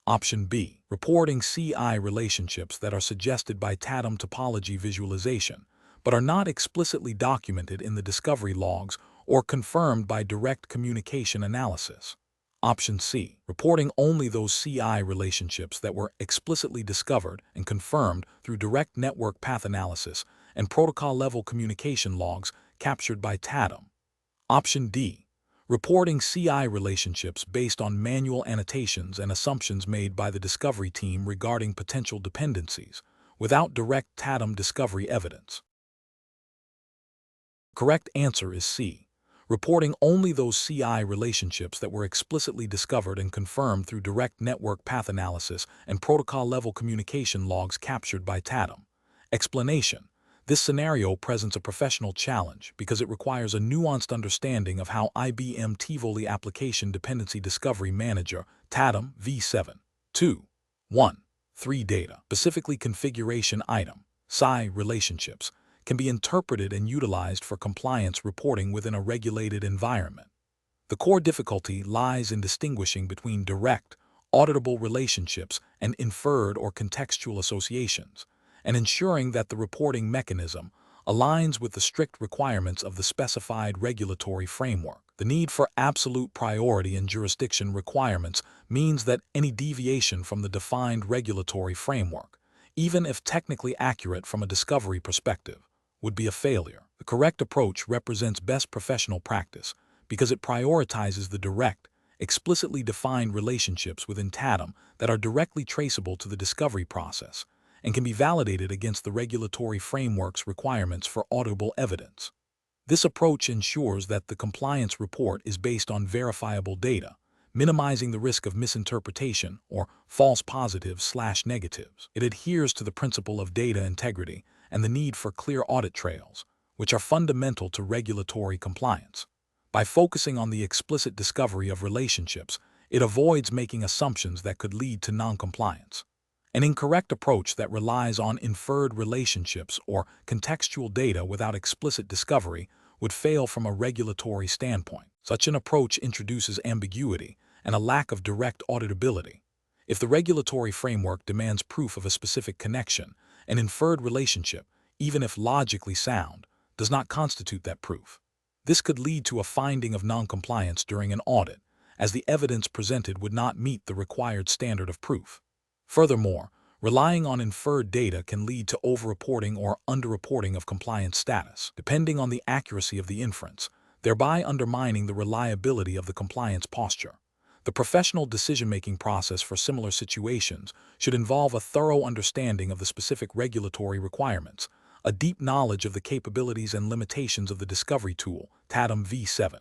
Speaker 1: Option B. Reporting CI relationships that are suggested by TADM topology visualization, but are not explicitly documented in the discovery logs or confirmed by direct communication analysis. Option C. Reporting only those CI relationships that were explicitly discovered and confirmed through direct network path analysis and protocol-level communication logs captured by TADM. Option D. Reporting CI relationships based on manual annotations and assumptions made by the discovery team regarding potential dependencies, without direct TADM discovery evidence. Correct answer is C. Reporting only those CI relationships that were explicitly discovered and confirmed through direct network path analysis and protocol-level communication logs captured by TADM. Explanation. This scenario presents a professional challenge because it requires a nuanced understanding of how IBM Tivoli Application Dependency Discovery Manager, TADM v7. 2. 1. 3 data, specifically configuration item, PSI relationships, can be interpreted and utilized for compliance reporting within a regulated environment. The core difficulty lies in distinguishing between direct, auditable relationships and inferred or contextual associations, and ensuring that the reporting mechanism aligns with the strict requirements of the specified regulatory framework. The need for absolute priority and jurisdiction requirements means that any deviation from the defined regulatory framework, even if technically accurate from a discovery perspective, would be a failure. The correct approach represents best professional practice because it prioritizes the direct, explicitly defined relationships within TADM that are directly traceable to the discovery process and can be validated against the regulatory framework's requirements for auditable evidence. This approach ensures that the compliance report is based on verifiable data, minimizing the risk of misinterpretation or false positives/negatives. It adheres to the principle of data integrity and the need for clear audit trails, which are fundamental to regulatory compliance. By focusing on the explicit discovery of relationships, it avoids making assumptions that could lead to noncompliance. An incorrect approach that relies on inferred relationships or contextual data without explicit discovery would fail from a regulatory standpoint. Such an approach introduces ambiguity and a lack of direct auditability. If the regulatory framework demands proof of a specific connection, an inferred relationship, even if logically sound, does not constitute that proof. This could lead to a finding of noncompliance during an audit, as the evidence presented would not meet the required standard of proof. Furthermore, relying on inferred data can lead to overreporting or underreporting of compliance status, depending on the accuracy of the inference, thereby undermining the reliability of the compliance posture. The professional decision-making process for similar situations should involve a thorough understanding of the specific regulatory requirements, a deep knowledge of the capabilities and limitations of the discovery tool, TADM v7.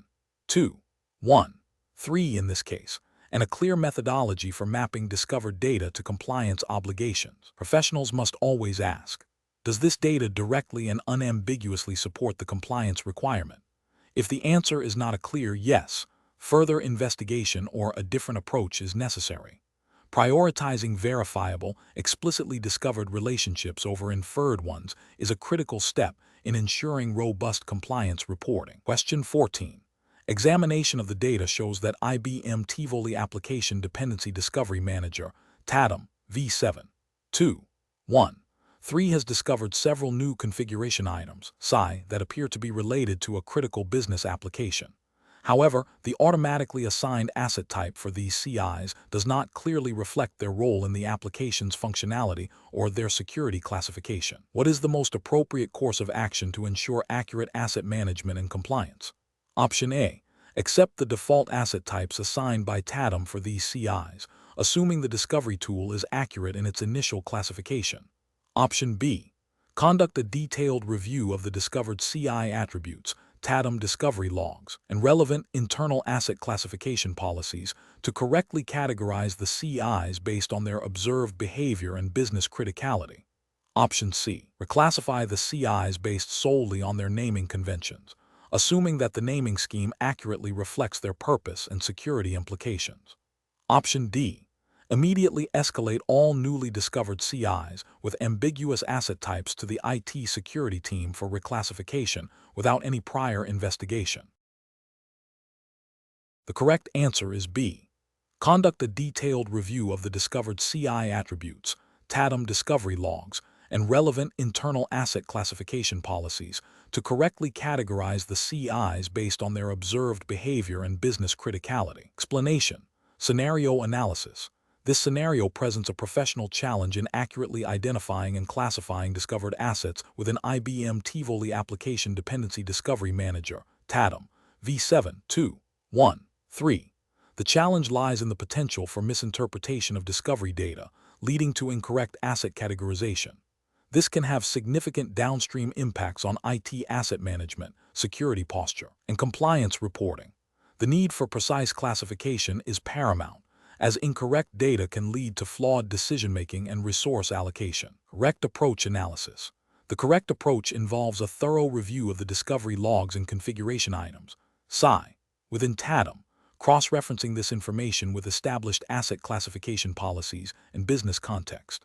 Speaker 1: 2. 1. 3 in this case, and a clear methodology for mapping discovered data to compliance obligations. Professionals must always ask, does this data directly and unambiguously support the compliance requirement? If the answer is not a clear yes, further investigation or a different approach is necessary. Prioritizing verifiable, explicitly discovered relationships over inferred ones is a critical step in ensuring robust compliance reporting. Question 14. Examination of the data shows that IBM Tivoli Application Dependency Discovery Manager, TADM, V7.2.1.3 has discovered several new configuration items, that appear to be related to a critical business application. However, the automatically assigned asset type for these CIs does not clearly reflect their role in the application's functionality or their security classification. What is the most appropriate course of action to ensure accurate asset management and compliance? Option A. Accept the default asset types assigned by TADM for these CIs, assuming the discovery tool is accurate in its initial classification. Option B. Conduct a detailed review of the discovered CI attributes, TADM discovery logs, and relevant internal asset classification policies to correctly categorize the CIs based on their observed behavior and business criticality. Option C. Reclassify the CIs based solely on their naming conventions, assuming that the naming scheme accurately reflects their purpose and security implications. Option D. Immediately escalate all newly discovered CIs with ambiguous asset types to the IT security team for reclassification without any prior investigation. The correct answer is B. Conduct a detailed review of the discovered CI attributes, TADM discovery logs, and relevant internal asset classification policies to correctly categorize the CIs based on their observed behavior and business criticality. Explanation. Scenario analysis. This scenario presents a professional challenge in accurately identifying and classifying discovered assets within IBM Tivoli Application Dependency Discovery Manager, TADM, V7.2.1.3. The challenge lies in the potential for misinterpretation of discovery data, leading to incorrect asset categorization. This can have significant downstream impacts on IT asset management, security posture, and compliance reporting. The need for precise classification is paramount, as incorrect data can lead to flawed decision-making and resource allocation. Correct approach analysis. The correct approach involves a thorough review of the discovery logs and configuration items, within TADM, cross-referencing this information with established asset classification policies and business context.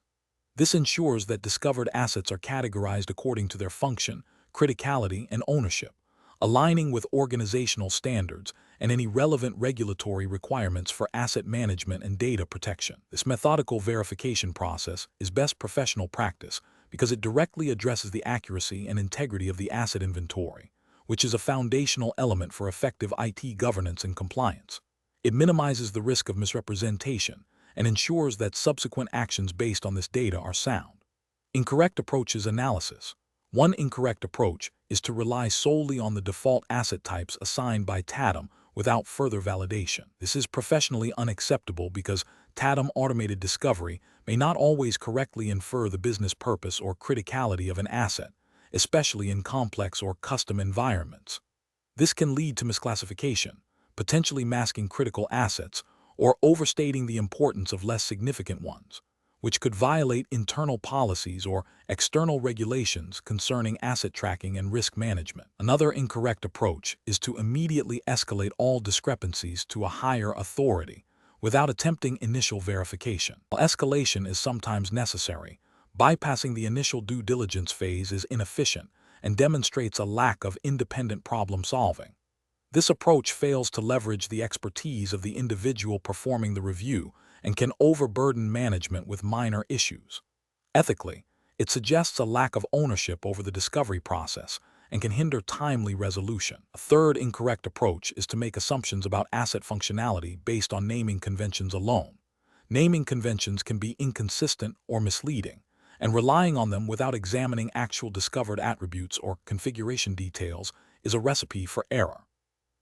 Speaker 1: This ensures that discovered assets are categorized according to their function, criticality, and ownership, aligning with organizational standards and any relevant regulatory requirements for asset management and data protection. This methodical verification process is best professional practice because it directly addresses the accuracy and integrity of the asset inventory, which is a foundational element for effective IT governance and compliance. It minimizes the risk of misrepresentation and ensures that subsequent actions based on this data are sound. Incorrect approaches analysis. One incorrect approach is to rely solely on the default asset types assigned by TADM without further validation. This is professionally unacceptable because TADM automated discovery may not always correctly infer the business purpose or criticality of an asset, especially in complex or custom environments. This can lead to misclassification, potentially masking critical assets or overstating the importance of less significant ones, which could violate internal policies or external regulations concerning asset tracking and risk management. Another incorrect approach is to immediately escalate all discrepancies to a higher authority without attempting initial verification. While escalation is sometimes necessary, bypassing the initial due diligence phase is inefficient and demonstrates a lack of independent problem solving. This approach fails to leverage the expertise of the individual performing the review and can overburden management with minor issues. Ethically, it suggests a lack of ownership over the discovery process and can hinder timely resolution. A third incorrect approach is to make assumptions about asset functionality based on naming conventions alone. Naming conventions can be inconsistent or misleading, and relying on them without examining actual discovered attributes or configuration details is a recipe for error.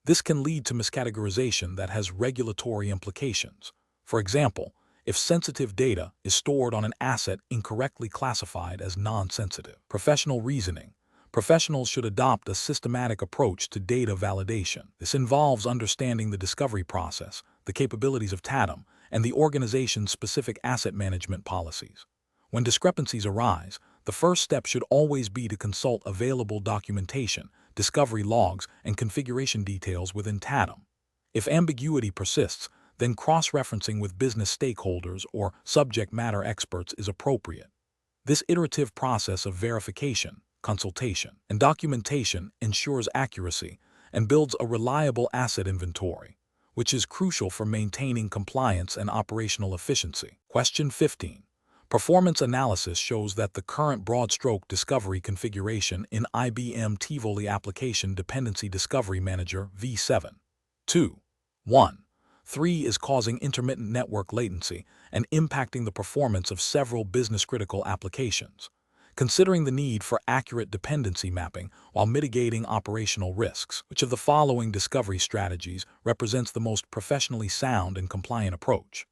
Speaker 1: This can lead to miscategorization that has regulatory implications. For example, if sensitive data is stored on an asset incorrectly classified as non-sensitive. Professional reasoning. Professionals should adopt a systematic approach to data validation. This involves understanding the discovery process, the capabilities of TADM, and the organization's specific asset management policies. When discrepancies arise, the first step should always be to consult available documentation, discovery logs, and configuration details within TADM. If ambiguity persists, then cross-referencing with business stakeholders or subject matter experts is appropriate. This iterative process of verification, consultation, and documentation ensures accuracy and builds a reliable asset inventory, which is crucial for maintaining compliance and operational efficiency. Question 15. Performance analysis shows that the current broad-stroke discovery configuration in IBM Tivoli Application Dependency Discovery Manager v7, 2, 1, 3 is causing intermittent network latency and impacting the performance of several business-critical applications. Considering the need for accurate dependency mapping while mitigating operational risks, which of the following discovery strategies represents the most professionally sound and compliant approach?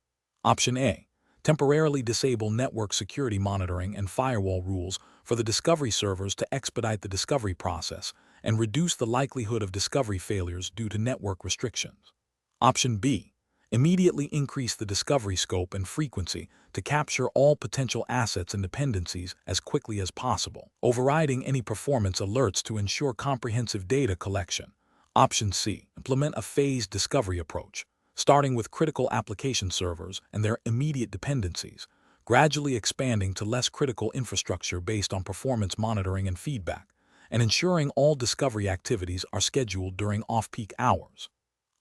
Speaker 1: Option A. Temporarily disable network security monitoring and firewall rules for the discovery servers to expedite the discovery process and reduce the likelihood of discovery failures due to network restrictions. Option B. Immediately increase the discovery scope and frequency to capture all potential assets and dependencies as quickly as possible, overriding any performance alerts to ensure comprehensive data collection. Option C. Implement a phased discovery approach, starting with critical application servers and their immediate dependencies, gradually expanding to less critical infrastructure based on performance monitoring and feedback, and ensuring all discovery activities are scheduled during off-peak hours.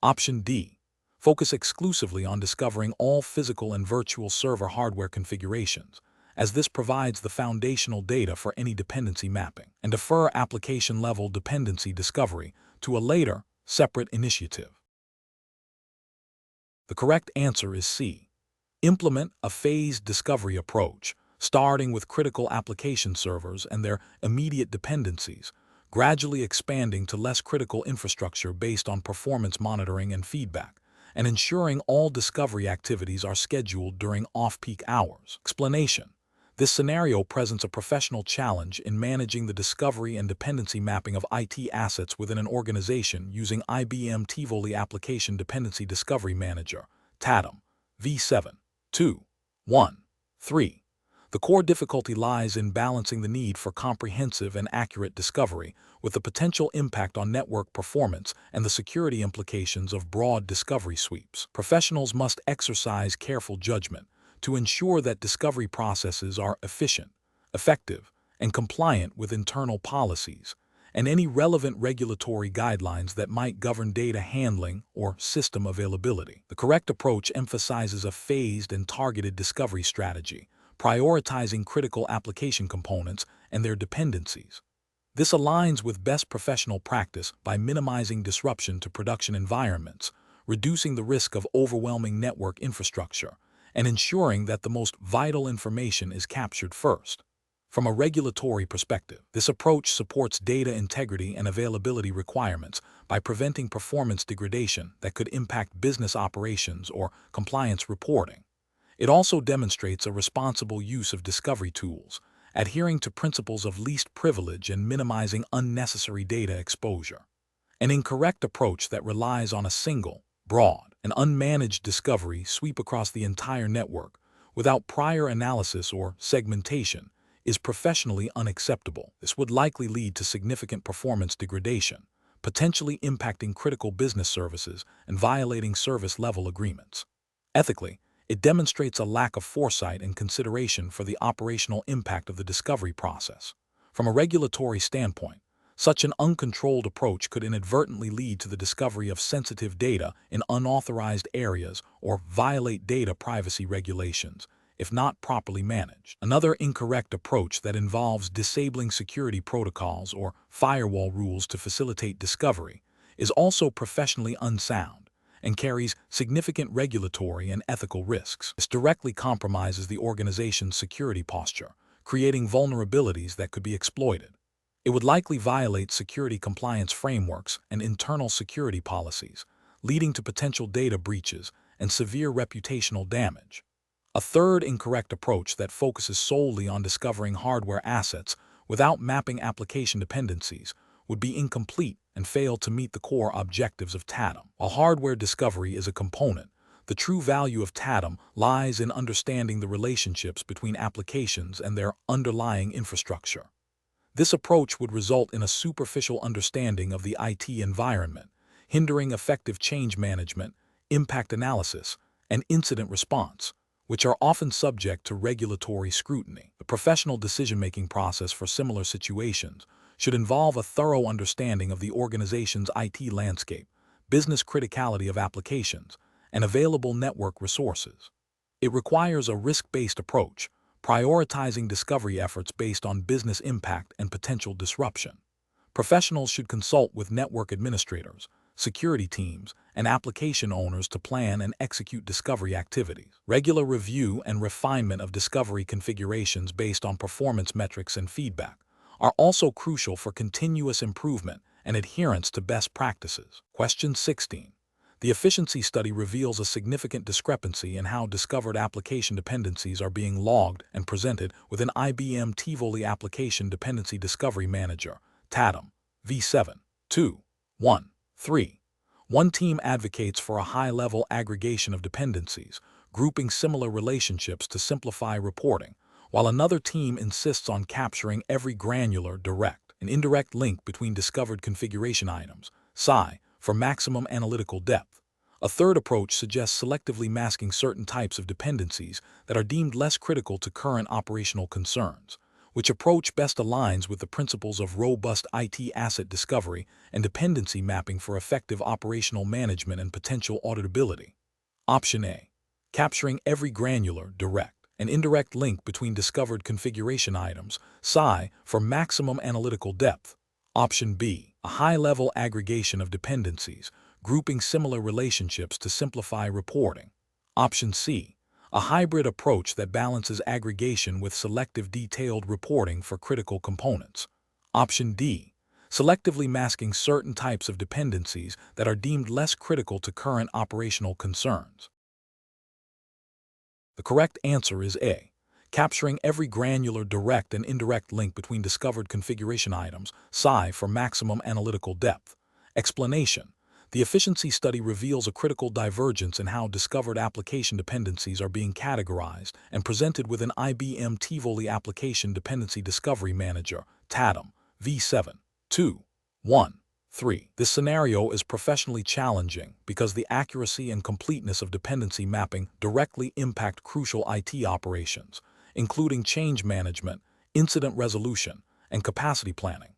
Speaker 1: Option D. Focus exclusively on discovering all physical and virtual server hardware configurations, as this provides the foundational data for any dependency mapping, and defer application-level dependency discovery to a later, separate initiative. The correct answer is C. Implement a phased discovery approach, starting with critical application servers and their immediate dependencies, gradually expanding to less critical infrastructure based on performance monitoring and feedback, and ensuring all discovery activities are scheduled during off-peak hours. Explanation. This scenario presents a professional challenge in managing the discovery and dependency mapping of IT assets within an organization using IBM Tivoli Application Dependency Discovery Manager, TADM, v7, 2, 1, 3. The core difficulty lies in balancing the need for comprehensive and accurate discovery with the potential impact on network performance and the security implications of broad discovery sweeps. Professionals must exercise careful judgment to ensure that discovery processes are efficient, effective, and compliant with internal policies and any relevant regulatory guidelines that might govern data handling or system availability. The correct approach emphasizes a phased and targeted discovery strategy, prioritizing critical application components and their dependencies. This aligns with best professional practice by minimizing disruption to production environments, reducing the risk of overwhelming network infrastructure, and ensuring that the most vital information is captured first. From a regulatory perspective, this approach supports data integrity and availability requirements by preventing performance degradation that could impact business operations or compliance reporting. It also demonstrates a responsible use of discovery tools, adhering to principles of least privilege and minimizing unnecessary data exposure. An incorrect approach that relies on a single, broad, and unmanaged discovery sweep across the entire network without prior analysis or segmentation is professionally unacceptable. This would likely lead to significant performance degradation, potentially impacting critical business services and violating service-level agreements. Ethically, it demonstrates a lack of foresight and consideration for the operational impact of the discovery process. From a regulatory standpoint, such an uncontrolled approach could inadvertently lead to the discovery of sensitive data in unauthorized areas or violate data privacy regulations, if not properly managed. Another incorrect approach that involves disabling security protocols or firewall rules to facilitate discovery is also professionally unsound and carries significant regulatory and ethical risks. This directly compromises the organization's security posture, creating vulnerabilities that could be exploited. It would likely violate security compliance frameworks and internal security policies, leading to potential data breaches and severe reputational damage. A third incorrect approach that focuses solely on discovering hardware assets without mapping application dependencies would be incomplete and fail to meet the core objectives of TADM. While hardware discovery is a component, the true value of TADM lies in understanding the relationships between applications and their underlying infrastructure. This approach would result in a superficial understanding of the IT environment, hindering effective change management, impact analysis, and incident response, which are often subject to regulatory scrutiny. The professional decision-making process for similar situations should involve a thorough understanding of the organization's IT landscape, business criticality of applications, and available network resources. It requires a risk-based approach, prioritizing discovery efforts based on business impact and potential disruption. Professionals should consult with network administrators, security teams, and application owners to plan and execute discovery activities. Regular review and refinement of discovery configurations based on performance metrics and feedback are also crucial for continuous improvement and adherence to best practices. Question 16. The efficiency study reveals a significant discrepancy in how discovered application dependencies are being logged and presented with an IBM Tivoli Application Dependency Discovery Manager, TADM, V7, 2, 1, 3. One team advocates for a high-level aggregation of dependencies, grouping similar relationships to simplify reporting, while another team insists on capturing every granular, direct, and indirect link between discovered configuration items, SI, for maximum analytical depth. A third approach suggests selectively masking certain types of dependencies that are deemed less critical to current operational concerns, which approach best aligns with the principles of robust IT asset discovery and dependency mapping for effective operational management and potential auditability. Option A. Capturing every granular, direct, and indirect link between discovered configuration items, SI, for maximum analytical depth. Option B. A high-level aggregation of dependencies, grouping similar relationships to simplify reporting. Option C. A hybrid approach that balances aggregation with selective detailed reporting for critical components. Option D. Selectively masking certain types of dependencies that are deemed less critical to current operational concerns. The correct answer is A. Capturing every granular direct and indirect link between discovered configuration items, SI, for maximum analytical depth. Explanation. The efficiency study reveals a critical divergence in how discovered application dependencies are being categorized and presented with an IBM Tivoli Application Dependency Discovery Manager, TADM, V7, 2, 1, 3. This scenario is professionally challenging because the accuracy and completeness of dependency mapping directly impact crucial IT operations, including change management, incident resolution, and capacity planning.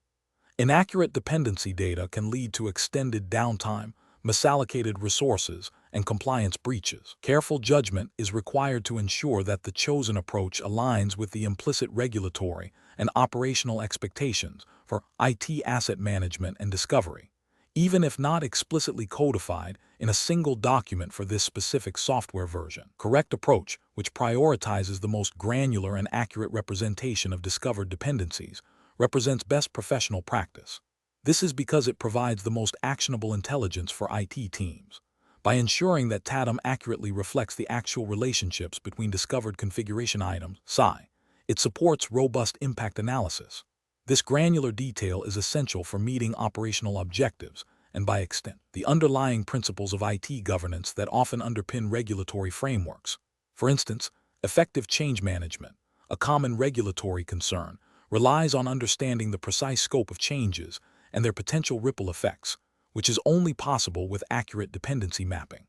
Speaker 1: Inaccurate dependency data can lead to extended downtime, misallocated resources, and compliance breaches. Careful judgment is required to ensure that the chosen approach aligns with the implicit regulatory and operational expectations for IT asset management and discovery, even if not explicitly codified in a single document for this specific software version. Correct approach, which prioritizes the most granular and accurate representation of discovered dependencies, represents best professional practice. This is because it provides the most actionable intelligence for IT teams. By ensuring that TADM accurately reflects the actual relationships between discovered configuration items, SI, it supports robust impact analysis. This granular detail is essential for meeting operational objectives and, by extent, the underlying principles of IT governance that often underpin regulatory frameworks. For instance, effective change management, a common regulatory concern, relies on understanding the precise scope of changes and their potential ripple effects, which is only possible with accurate dependency mapping.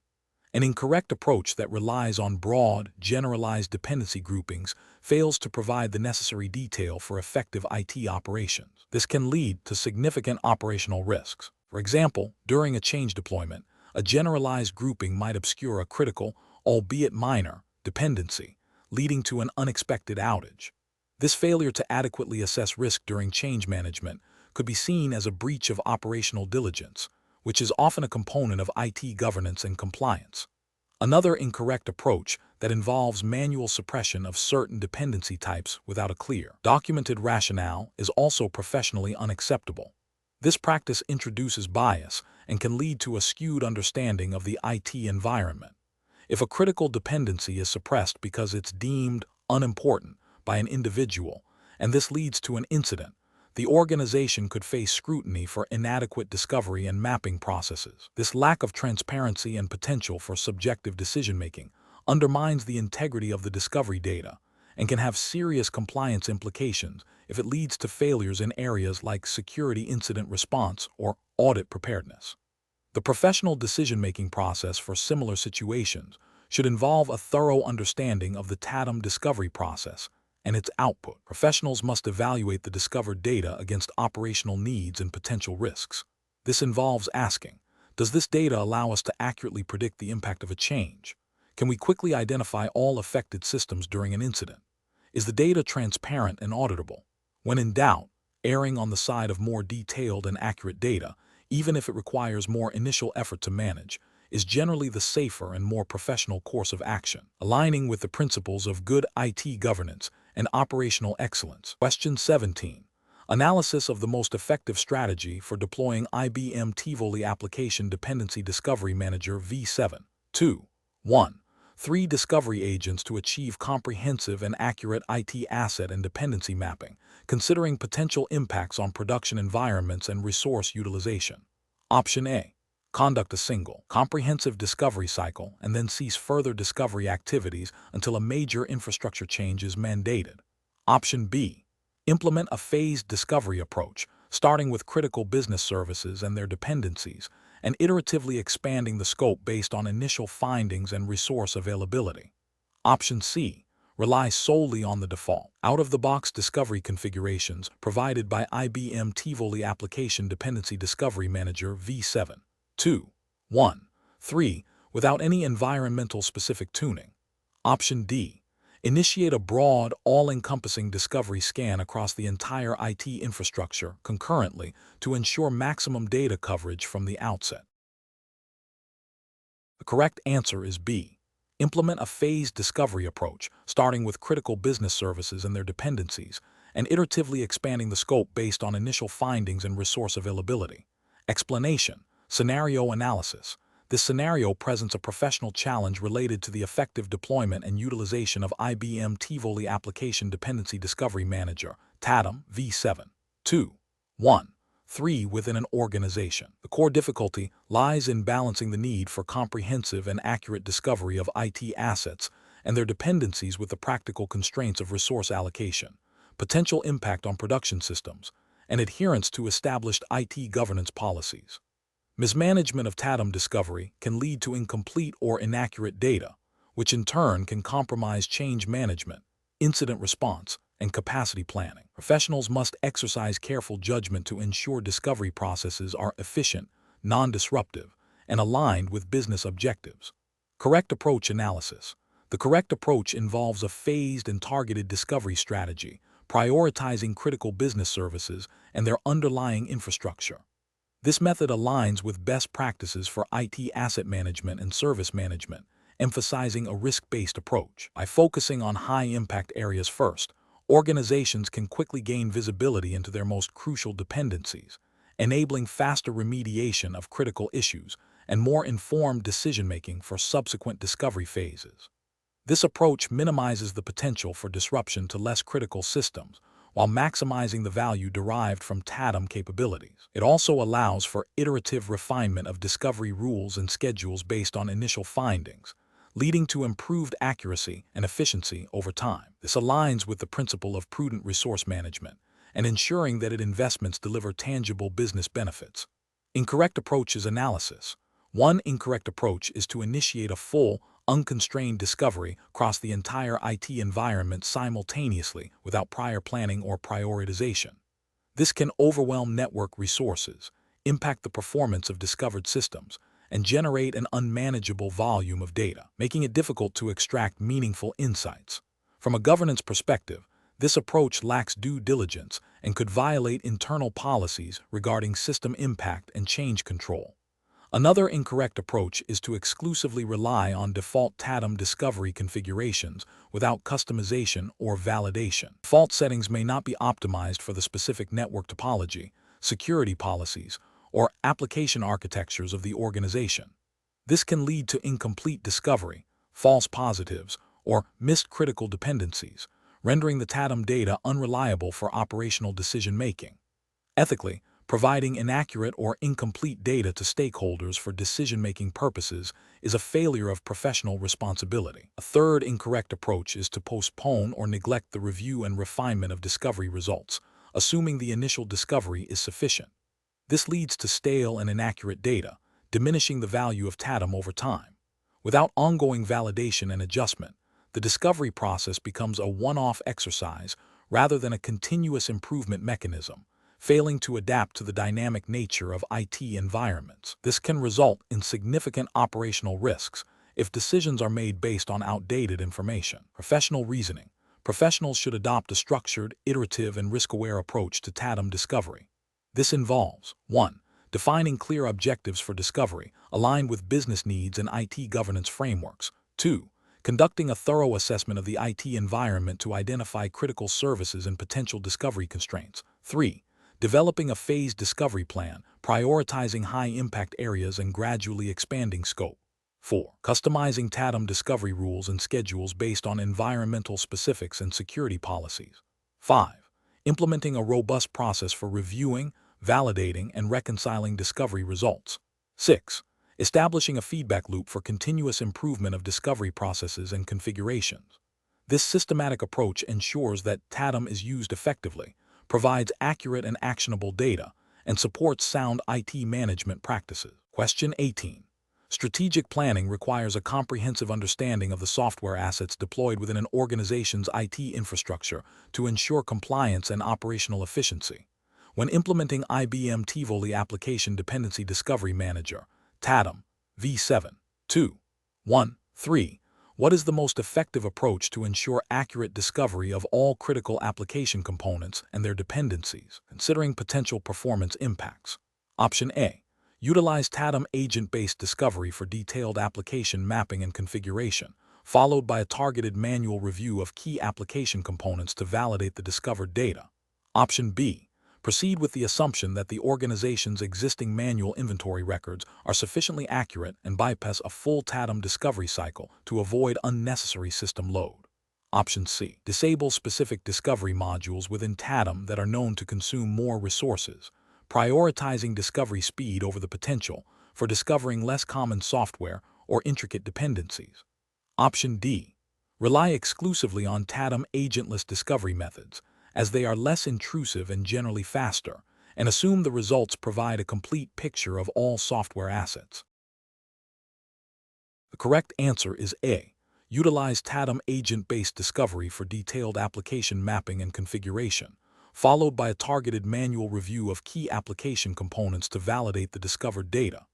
Speaker 1: An incorrect approach that relies on broad, generalized dependency groupings fails to provide the necessary detail for effective IT operations. This can lead to significant operational risks. For example, during a change deployment, a generalized grouping might obscure a critical, albeit minor, dependency, leading to an unexpected outage. This failure to adequately assess risk during change management could be seen as a breach of operational diligence, which is often a component of IT governance and compliance. Another incorrect approach that involves manual suppression of certain dependency types without a clear, documented rationale is also professionally unacceptable. This practice introduces bias and can lead to a skewed understanding of the IT environment. If a critical dependency is suppressed because it's deemed unimportant by an individual, and this leads to an incident, the organization could face scrutiny for inadequate discovery and mapping processes. This lack of transparency and potential for subjective decision-making undermines the integrity of the discovery data and can have serious compliance implications if it leads to failures in areas like security incident response or audit preparedness. The professional decision-making process for similar situations should involve a thorough understanding of the TADM discovery process and its output. Professionals must evaluate the discovered data against operational needs and potential risks. This involves asking, does this data allow us to accurately predict the impact of a change? Can we quickly identify all affected systems during an incident? Is the data transparent and auditable? When in doubt, erring on the side of more detailed and accurate data, even if it requires more initial effort to manage, is generally the safer and more professional course of action, aligning with the principles of good IT governance and operational excellence. Question 17. Analysis of the most effective strategy for deploying IBM Tivoli Application Dependency Discovery Manager V7. 2. 1. 3 discovery agents to achieve comprehensive and accurate IT asset and dependency mapping, considering potential impacts on production environments and resource utilization. Option A. Conduct a single, comprehensive discovery cycle and then cease further discovery activities until a major infrastructure change is mandated. Option B. Implement a phased discovery approach, starting with critical business services and their dependencies, and iteratively expanding the scope based on initial findings and resource availability. Option C. Rely solely on the default, out-of-the-box discovery configurations provided by IBM Tivoli Application Dependency Discovery Manager V7. 2. 1. 3. Without any environmental specific tuning. Option D. Initiate a broad, all-encompassing discovery scan across the entire IT infrastructure concurrently to ensure maximum data coverage from the outset. The correct answer is B. Implement a phased discovery approach, starting with critical business services and their dependencies, and iteratively expanding the scope based on initial findings and resource availability. Explanation. Scenario analysis. This scenario presents a professional challenge related to the effective deployment and utilization of IBM Tivoli Application Dependency Discovery Manager, TADM V7. 2. 1. 3. Within an organization. The core difficulty lies in balancing the need for comprehensive and accurate discovery of IT assets and their dependencies with the practical constraints of resource allocation, potential impact on production systems, and adherence to established IT governance policies. Mismanagement of TADM discovery can lead to incomplete or inaccurate data, which in turn can compromise change management, incident response, and capacity planning. Professionals must exercise careful judgment to ensure discovery processes are efficient, non-disruptive, and aligned with business objectives. Correct approach analysis. The correct approach involves a phased and targeted discovery strategy, prioritizing critical business services and their underlying infrastructure. This method aligns with best practices for IT asset management and service management, emphasizing a risk-based approach. By focusing on high-impact areas first, organizations can quickly gain visibility into their most crucial dependencies, enabling faster remediation of critical issues and more informed decision-making for subsequent discovery phases. This approach minimizes the potential for disruption to less critical systems, while maximizing the value derived from TADM capabilities. It also allows for iterative refinement of discovery rules and schedules based on initial findings, leading to improved accuracy and efficiency over time. This aligns with the principle of prudent resource management and ensuring that its investments deliver tangible business benefits. Incorrect approach is analysis. One incorrect approach is to initiate a full, unconstrained discovery across the entire IT environment simultaneously without prior planning or prioritization. This can overwhelm network resources, impact the performance of discovered systems, and generate an unmanageable volume of data, making it difficult to extract meaningful insights. From a governance perspective, this approach lacks due diligence and could violate internal policies regarding system impact and change control. Another incorrect approach is to exclusively rely on default TADM discovery configurations without customization or validation. Default settings may not be optimized for the specific network topology, security policies, or application architectures of the organization. This can lead to incomplete discovery, false positives, or missed critical dependencies, rendering the TADM data unreliable for operational decision-making. Ethically, providing inaccurate or incomplete data to stakeholders for decision-making purposes is a failure of professional responsibility. A third incorrect approach is to postpone or neglect the review and refinement of discovery results, assuming the initial discovery is sufficient. This leads to stale and inaccurate data, diminishing the value of TADM over time. Without ongoing validation and adjustment, the discovery process becomes a one-off exercise rather than a continuous improvement mechanism, failing to adapt to the dynamic nature of IT environments. This can result in significant operational risks if decisions are made based on outdated information. Professional reasoning. Professionals should adopt a structured, iterative, and risk-aware approach to TADM discovery. This involves 1. Defining clear objectives for discovery, aligned with business needs and IT governance frameworks. 2. Conducting a thorough assessment of the IT environment to identify critical services and potential discovery constraints. 3. Developing a phased discovery plan, prioritizing high-impact areas and gradually expanding scope. 4. Customizing TADM discovery rules and schedules based on environmental specifics and security policies. 5. Implementing a robust process for reviewing, validating, and reconciling discovery results. 6. Establishing a feedback loop for continuous improvement of discovery processes and configurations. This systematic approach ensures that TADM is used effectively, provides accurate and actionable data, and supports sound IT management practices. Question 18. Strategic planning requires a comprehensive understanding of the software assets deployed within an organization's IT infrastructure to ensure compliance and operational efficiency. When implementing IBM Tivoli Application Dependency Discovery Manager, TADM, V7, 2, 1, 3, what is the most effective approach to ensure accurate discovery of all critical application components and their dependencies, considering potential performance impacts? Option A. Utilize TADM agent-based discovery for detailed application mapping and configuration, followed by a targeted manual review of key application components to validate the discovered data. Option B. Proceed with the assumption that the organization's existing manual inventory records are sufficiently accurate and bypass a full TADM discovery cycle to avoid unnecessary system load. Option C. Disable specific discovery modules within TADM that are known to consume more resources, prioritizing discovery speed over the potential for discovering less common software or intricate dependencies. Option D. Rely exclusively on TADM agentless discovery methods, as they are less intrusive and generally faster, and assume the results provide a complete picture of all software assets. The correct answer is A. Utilize TADM agent-based discovery for detailed application mapping and configuration, followed by a targeted manual review of key application components to validate the discovered data.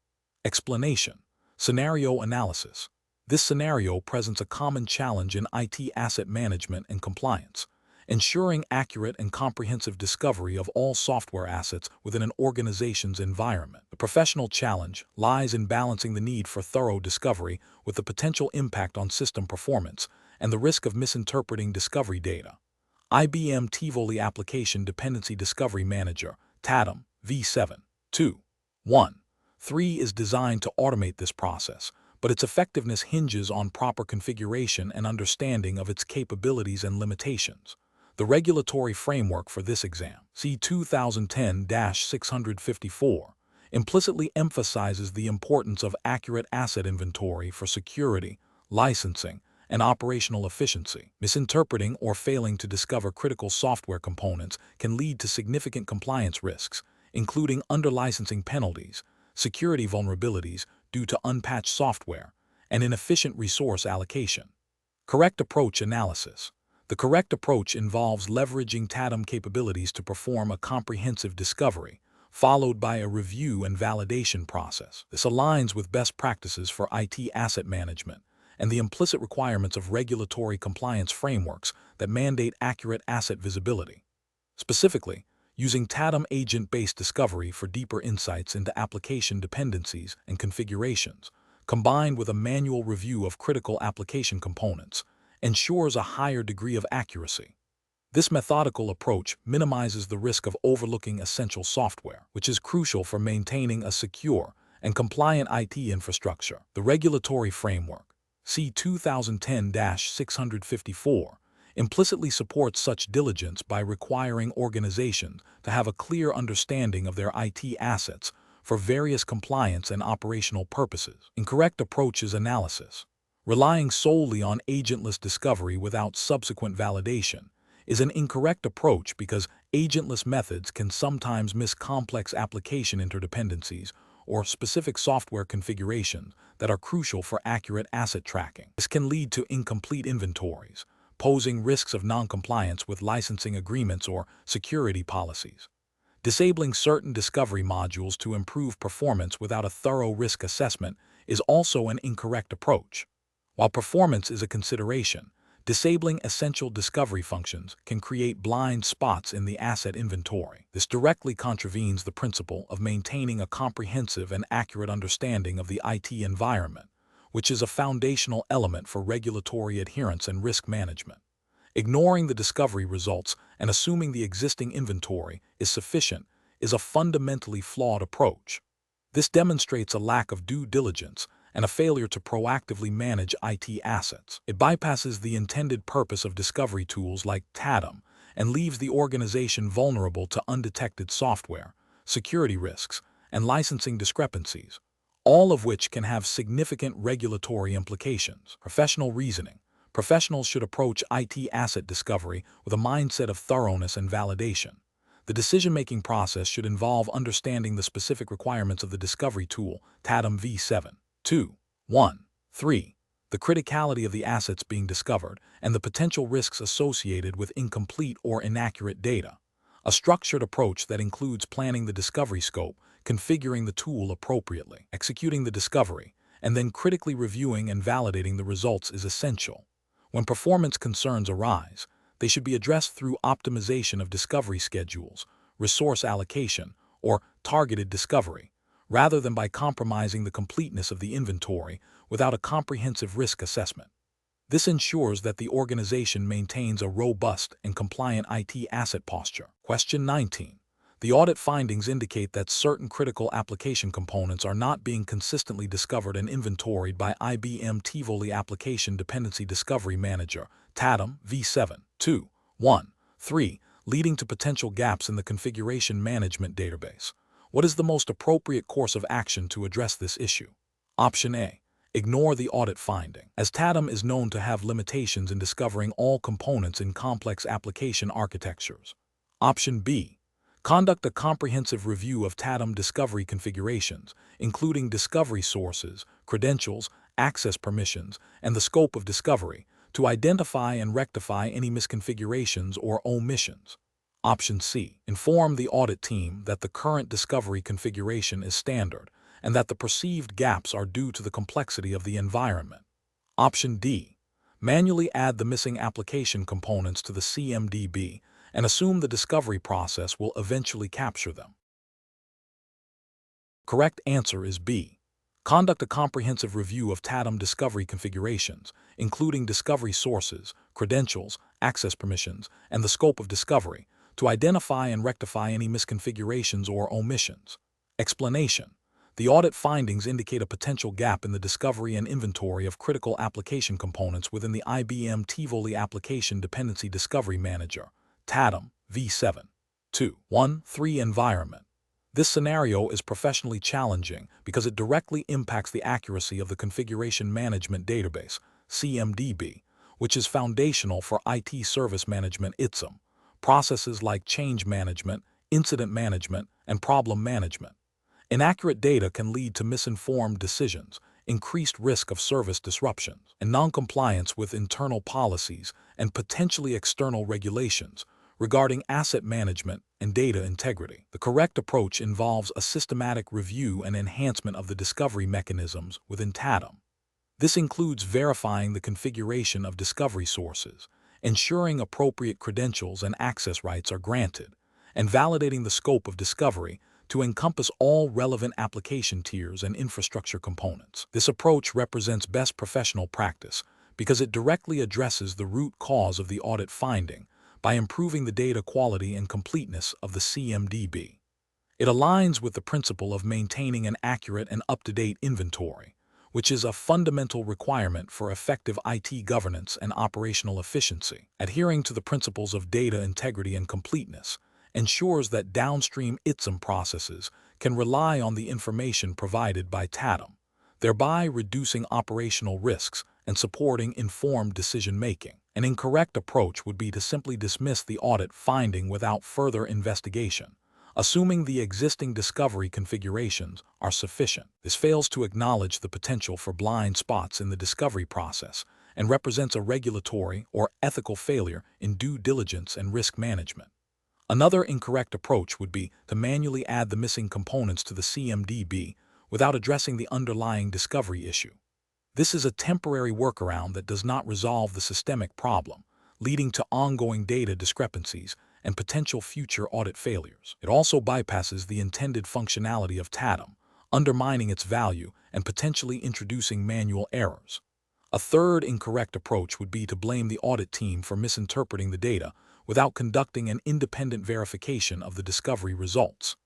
Speaker 1: Explanation. Scenario analysis. This scenario presents a common challenge in IT asset management and compliance, ensuring accurate and comprehensive discovery of all software assets within an organization's environment. The professional challenge lies in balancing the need for thorough discovery with the potential impact on system performance and the risk of misinterpreting discovery data. IBM Tivoli Application Dependency Discovery Manager, TADM, V7, 2, 1, 3 is designed to automate this process, but its effectiveness hinges on proper configuration and understanding of its capabilities and limitations. The regulatory framework for this exam, C2010-654, implicitly emphasizes the importance of accurate asset inventory for security, licensing, and operational efficiency. Misinterpreting or failing to discover critical software components can lead to significant compliance risks, including under-licensing penalties, security vulnerabilities due to unpatched software, and inefficient resource allocation. Correct approach analysis. The correct approach involves leveraging TADM capabilities to perform a comprehensive discovery, followed by a review and validation process. This aligns with best practices for IT asset management and the implicit requirements of regulatory compliance frameworks that mandate accurate asset visibility. Specifically, using TADM agent-based discovery for deeper insights into application dependencies and configurations, combined with a manual review of critical application components, ensures a higher degree of accuracy. This methodical approach minimizes the risk of overlooking essential software, which is crucial for maintaining a secure and compliant IT infrastructure. The regulatory framework, C2010-654, implicitly supports such diligence by requiring organizations to have a clear understanding of their IT assets for various compliance and operational purposes. Incorrect approach is analysis. Relying solely on agentless discovery without subsequent validation is an incorrect approach because agentless methods can sometimes miss complex application interdependencies or specific software configurations that are crucial for accurate asset tracking. This can lead to incomplete inventories, posing risks of non-compliance with licensing agreements or security policies. Disabling certain discovery modules to improve performance without a thorough risk assessment is also an incorrect approach. While performance is a consideration, disabling essential discovery functions can create blind spots in the asset inventory. This directly contravenes the principle of maintaining a comprehensive and accurate understanding of the IT environment, which is a foundational element for regulatory adherence and risk management. Ignoring the discovery results and assuming the existing inventory is sufficient is a fundamentally flawed approach. This demonstrates a lack of due diligence and a failure to proactively manage IT assets. It bypasses the intended purpose of discovery tools like TADM and leaves the organization vulnerable to undetected software, security risks, and licensing discrepancies, all of which can have significant regulatory implications. Professional reasoning. Professionals should approach IT asset discovery with a mindset of thoroughness and validation. The decision-making process should involve understanding the specific requirements of the discovery tool, TADM v7. 2. 1. 3. The criticality of the assets being discovered and the potential risks associated with incomplete or inaccurate data. A structured approach that includes planning the discovery scope, configuring the tool appropriately, executing the discovery, and then critically reviewing and validating the results is essential. When performance concerns arise, they should be addressed through optimization of discovery schedules, resource allocation, or targeted discovery, rather than by compromising the completeness of the inventory without a comprehensive risk assessment. This ensures that the organization maintains a robust and compliant IT asset posture. Question 19. The audit findings indicate that certain critical application components are not being consistently discovered and inventoried by IBM Tivoli Application Dependency Discovery Manager, TADM v7. 2. 1. 3. Leading to potential gaps in the configuration management database. What is the most appropriate course of action to address this issue? Option A. Ignore the audit finding, as TADM is known to have limitations in discovering all components in complex application architectures. Option B. Conduct a comprehensive review of TADM discovery configurations, including discovery sources, credentials, access permissions, and the scope of discovery, to identify and rectify any misconfigurations or omissions. Option C. Inform the audit team that the current discovery configuration is standard and that the perceived gaps are due to the complexity of the environment. Option D. Manually add the missing application components to the CMDB and assume the discovery process will eventually capture them. Correct answer is B. Conduct a comprehensive review of TADM discovery configurations, including discovery sources, credentials, access permissions, and the scope of discovery, to identify and rectify any misconfigurations or omissions. Explanation. The audit findings indicate a potential gap in the discovery and inventory of critical application components within the IBM Tivoli Application Dependency Discovery Manager, TADM v7. 2. 1. 3 environment. This scenario is professionally challenging because it directly impacts the accuracy of the Configuration Management Database, CMDB, which is foundational for IT service management ITSM, processes like change management, incident management, and problem management. Inaccurate data can lead to misinformed decisions, increased risk of service disruptions, and noncompliance with internal policies and potentially external regulations regarding asset management and data integrity. The correct approach involves a systematic review and enhancement of the discovery mechanisms within TADM. This includes verifying the configuration of discovery sources, ensuring appropriate credentials and access rights are granted, and validating the scope of discovery to encompass all relevant application tiers and infrastructure components. This approach represents best professional practice because it directly addresses the root cause of the audit finding by improving the data quality and completeness of the CMDB. It aligns with the principle of maintaining an accurate and up-to-date inventory, which is a fundamental requirement for effective IT governance and operational efficiency. Adhering to the principles of data integrity and completeness ensures that downstream ITSM processes can rely on the information provided by TADM, thereby reducing operational risks and supporting informed decision-making. An incorrect approach would be to simply dismiss the audit finding without further investigation, assuming the existing discovery configurations are sufficient. This fails to acknowledge the potential for blind spots in the discovery process and represents a regulatory or ethical failure in due diligence and risk management. Another incorrect approach would be to manually add the missing components to the CMDB without addressing the underlying discovery issue. This is a temporary workaround that does not resolve the systemic problem, leading to ongoing data discrepancies and potential future audit failures. It also bypasses the intended functionality of TADM, undermining its value and potentially introducing manual errors. A third incorrect approach would be to blame the audit team for misinterpreting the data without conducting an independent verification of the discovery results.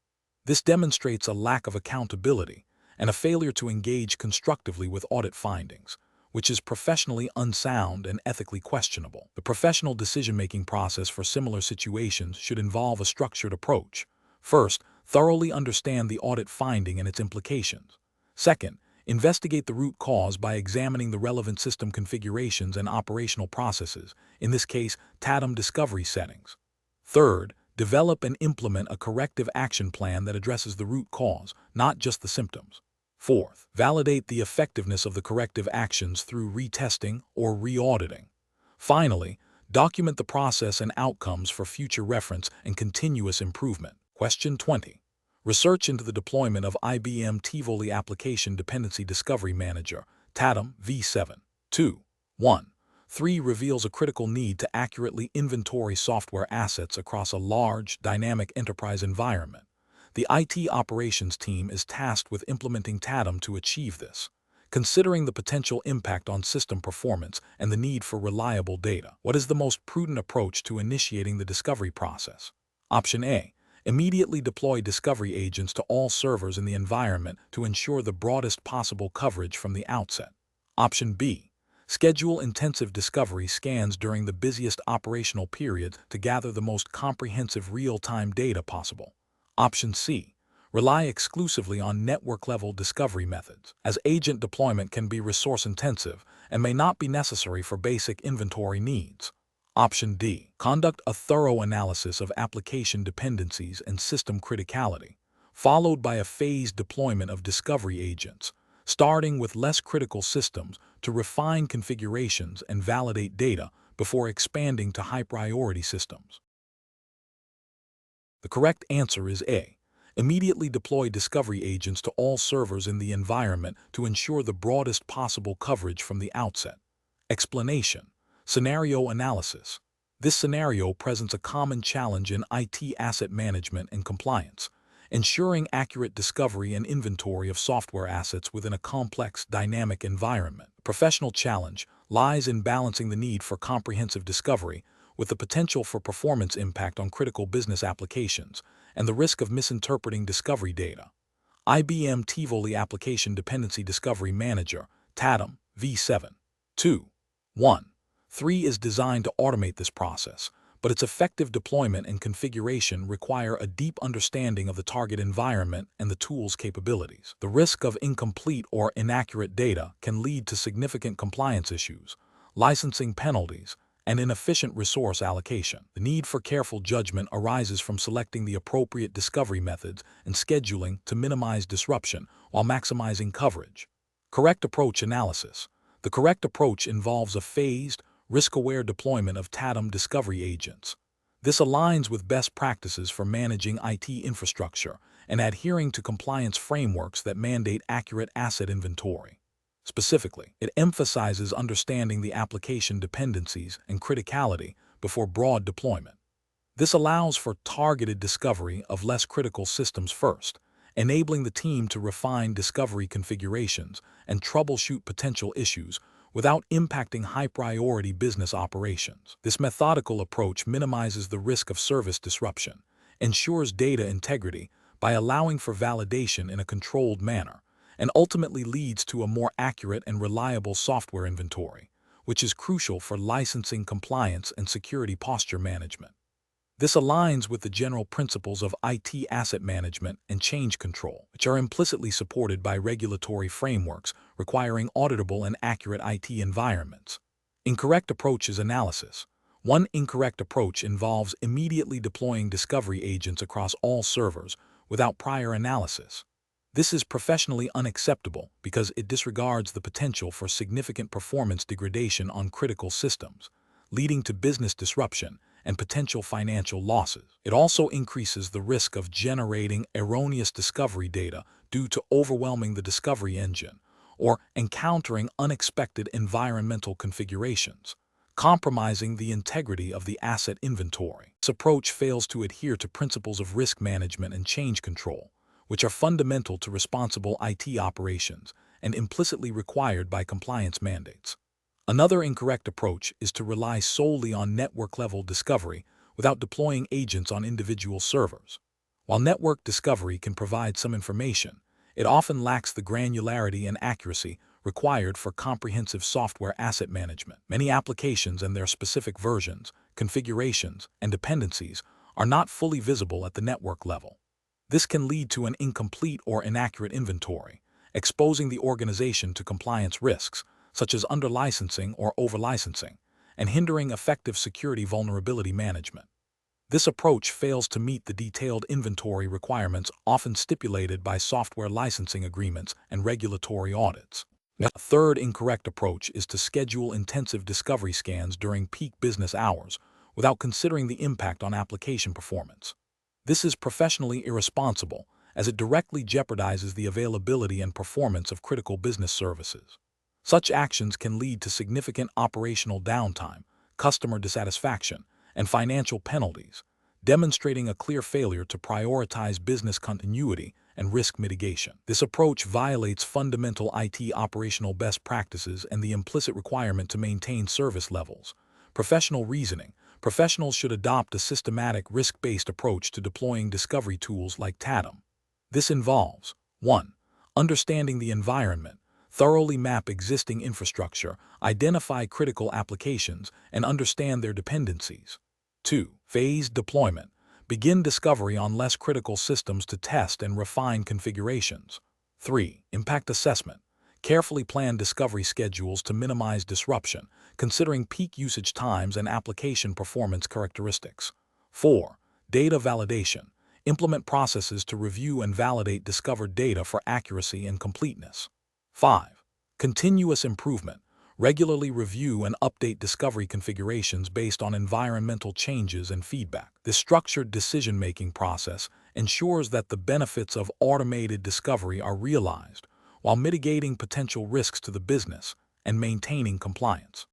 Speaker 1: This demonstrates a lack of accountability and a failure to engage constructively with audit findings, which is professionally unsound and ethically questionable. The professional decision-making process for similar situations should involve a structured approach. First, thoroughly understand the audit finding and its implications. Second, investigate the root cause by examining the relevant system configurations and operational processes, in this case, TADM discovery settings. Third, develop and implement a corrective action plan that addresses the root cause, not just the symptoms. Fourth, validate the effectiveness of the corrective actions through retesting or re-auditing. Finally, document the process and outcomes for future reference and continuous improvement. Question 20. Research into the deployment of IBM Tivoli Application Dependency Discovery Manager, TADM v7. 2.1.3 reveals a critical need to accurately inventory software assets across a large, dynamic enterprise environment. The IT operations team is tasked with implementing TADM to achieve this, considering the potential impact on system performance and the need for reliable data. What is the most prudent approach to initiating the discovery process? Option A. Immediately deploy discovery agents to all servers in the environment to ensure the broadest possible coverage from the outset. Option B. Schedule intensive discovery scans during the busiest operational period to gather the most comprehensive real-time data possible. Option C. Rely exclusively on network-level discovery methods, as agent deployment can be resource-intensive and may not be necessary for basic inventory needs. Option D. Conduct a thorough analysis of application dependencies and system criticality, followed by a phased deployment of discovery agents, starting with less critical systems to refine configurations and validate data before expanding to high-priority systems. The correct answer is A. Immediately deploy discovery agents to all servers in the environment to ensure the broadest possible coverage from the outset. Explanation. Scenario analysis. This scenario presents a common challenge in IT asset management and compliance, ensuring accurate discovery and inventory of software assets within a complex, dynamic environment. The professional challenge lies in balancing the need for comprehensive discovery with the potential for performance impact on critical business applications and the risk of misinterpreting discovery data. IBM Tivoli Application Dependency Discovery Manager, TADM, v7. 2.1.3 is designed to automate this process, but its effective deployment and configuration require a deep understanding of the target environment and the tool's capabilities. The risk of incomplete or inaccurate data can lead to significant compliance issues, licensing penalties, and inefficient resource allocation. The need for careful judgment arises from selecting the appropriate discovery methods and scheduling to minimize disruption while maximizing coverage. Correct approach analysis. The correct approach involves a phased, risk-aware deployment of TADM discovery agents. This aligns with best practices for managing IT infrastructure and adhering to compliance frameworks that mandate accurate asset inventory. Specifically, it emphasizes understanding the application dependencies and criticality before broad deployment. This allows for targeted discovery of less critical systems first, enabling the team to refine discovery configurations and troubleshoot potential issues without impacting high-priority business operations. This methodical approach minimizes the risk of service disruption, ensures data integrity by allowing for validation in a controlled manner, and ultimately leads to a more accurate and reliable software inventory, which is crucial for licensing compliance and security posture management. This aligns with the general principles of IT asset management and change control, which are implicitly supported by regulatory frameworks requiring auditable and accurate IT environments. Incorrect approach is analysis. One incorrect approach involves immediately deploying discovery agents across all servers without prior analysis. This is professionally unacceptable because it disregards the potential for significant performance degradation on critical systems, leading to business disruption and potential financial losses. It also increases the risk of generating erroneous discovery data due to overwhelming the discovery engine or encountering unexpected environmental configurations, compromising the integrity of the asset inventory. This approach fails to adhere to principles of risk management and change control, which are fundamental to responsible IT operations and implicitly required by compliance mandates. Another incorrect approach is to rely solely on network-level discovery without deploying agents on individual servers. While network discovery can provide some information, it often lacks the granularity and accuracy required for comprehensive software asset management. Many applications and their specific versions, configurations, and dependencies are not fully visible at the network level. This can lead to an incomplete or inaccurate inventory, exposing the organization to compliance risks, such as under-licensing or over-licensing, and hindering effective security vulnerability management. This approach fails to meet the detailed inventory requirements often stipulated by software licensing agreements and regulatory audits. A third incorrect approach is to schedule intensive discovery scans during peak business hours without considering the impact on application performance. This is professionally irresponsible, as it directly jeopardizes the availability and performance of critical business services. Such actions can lead to significant operational downtime, customer dissatisfaction, and financial penalties, demonstrating a clear failure to prioritize business continuity and risk mitigation. This approach violates fundamental IT operational best practices and the implicit requirement to maintain service levels. Professional reasoning. Professionals should adopt a systematic, risk-based approach to deploying discovery tools like TADM. This involves 1. Understanding the environment. Thoroughly map existing infrastructure, identify critical applications, and understand their dependencies. 2. Phased deployment. Begin discovery on less critical systems to test and refine configurations. 3. Impact assessment. Carefully plan discovery schedules to minimize disruption, considering peak usage times and application performance characteristics. 4. Data validation. Implement processes to review and validate discovered data for accuracy and completeness. 5. Continuous improvement. Regularly review and update discovery configurations based on environmental changes and feedback. This structured decision-making process ensures that the benefits of automated discovery are realized while mitigating potential risks to the business and maintaining compliance.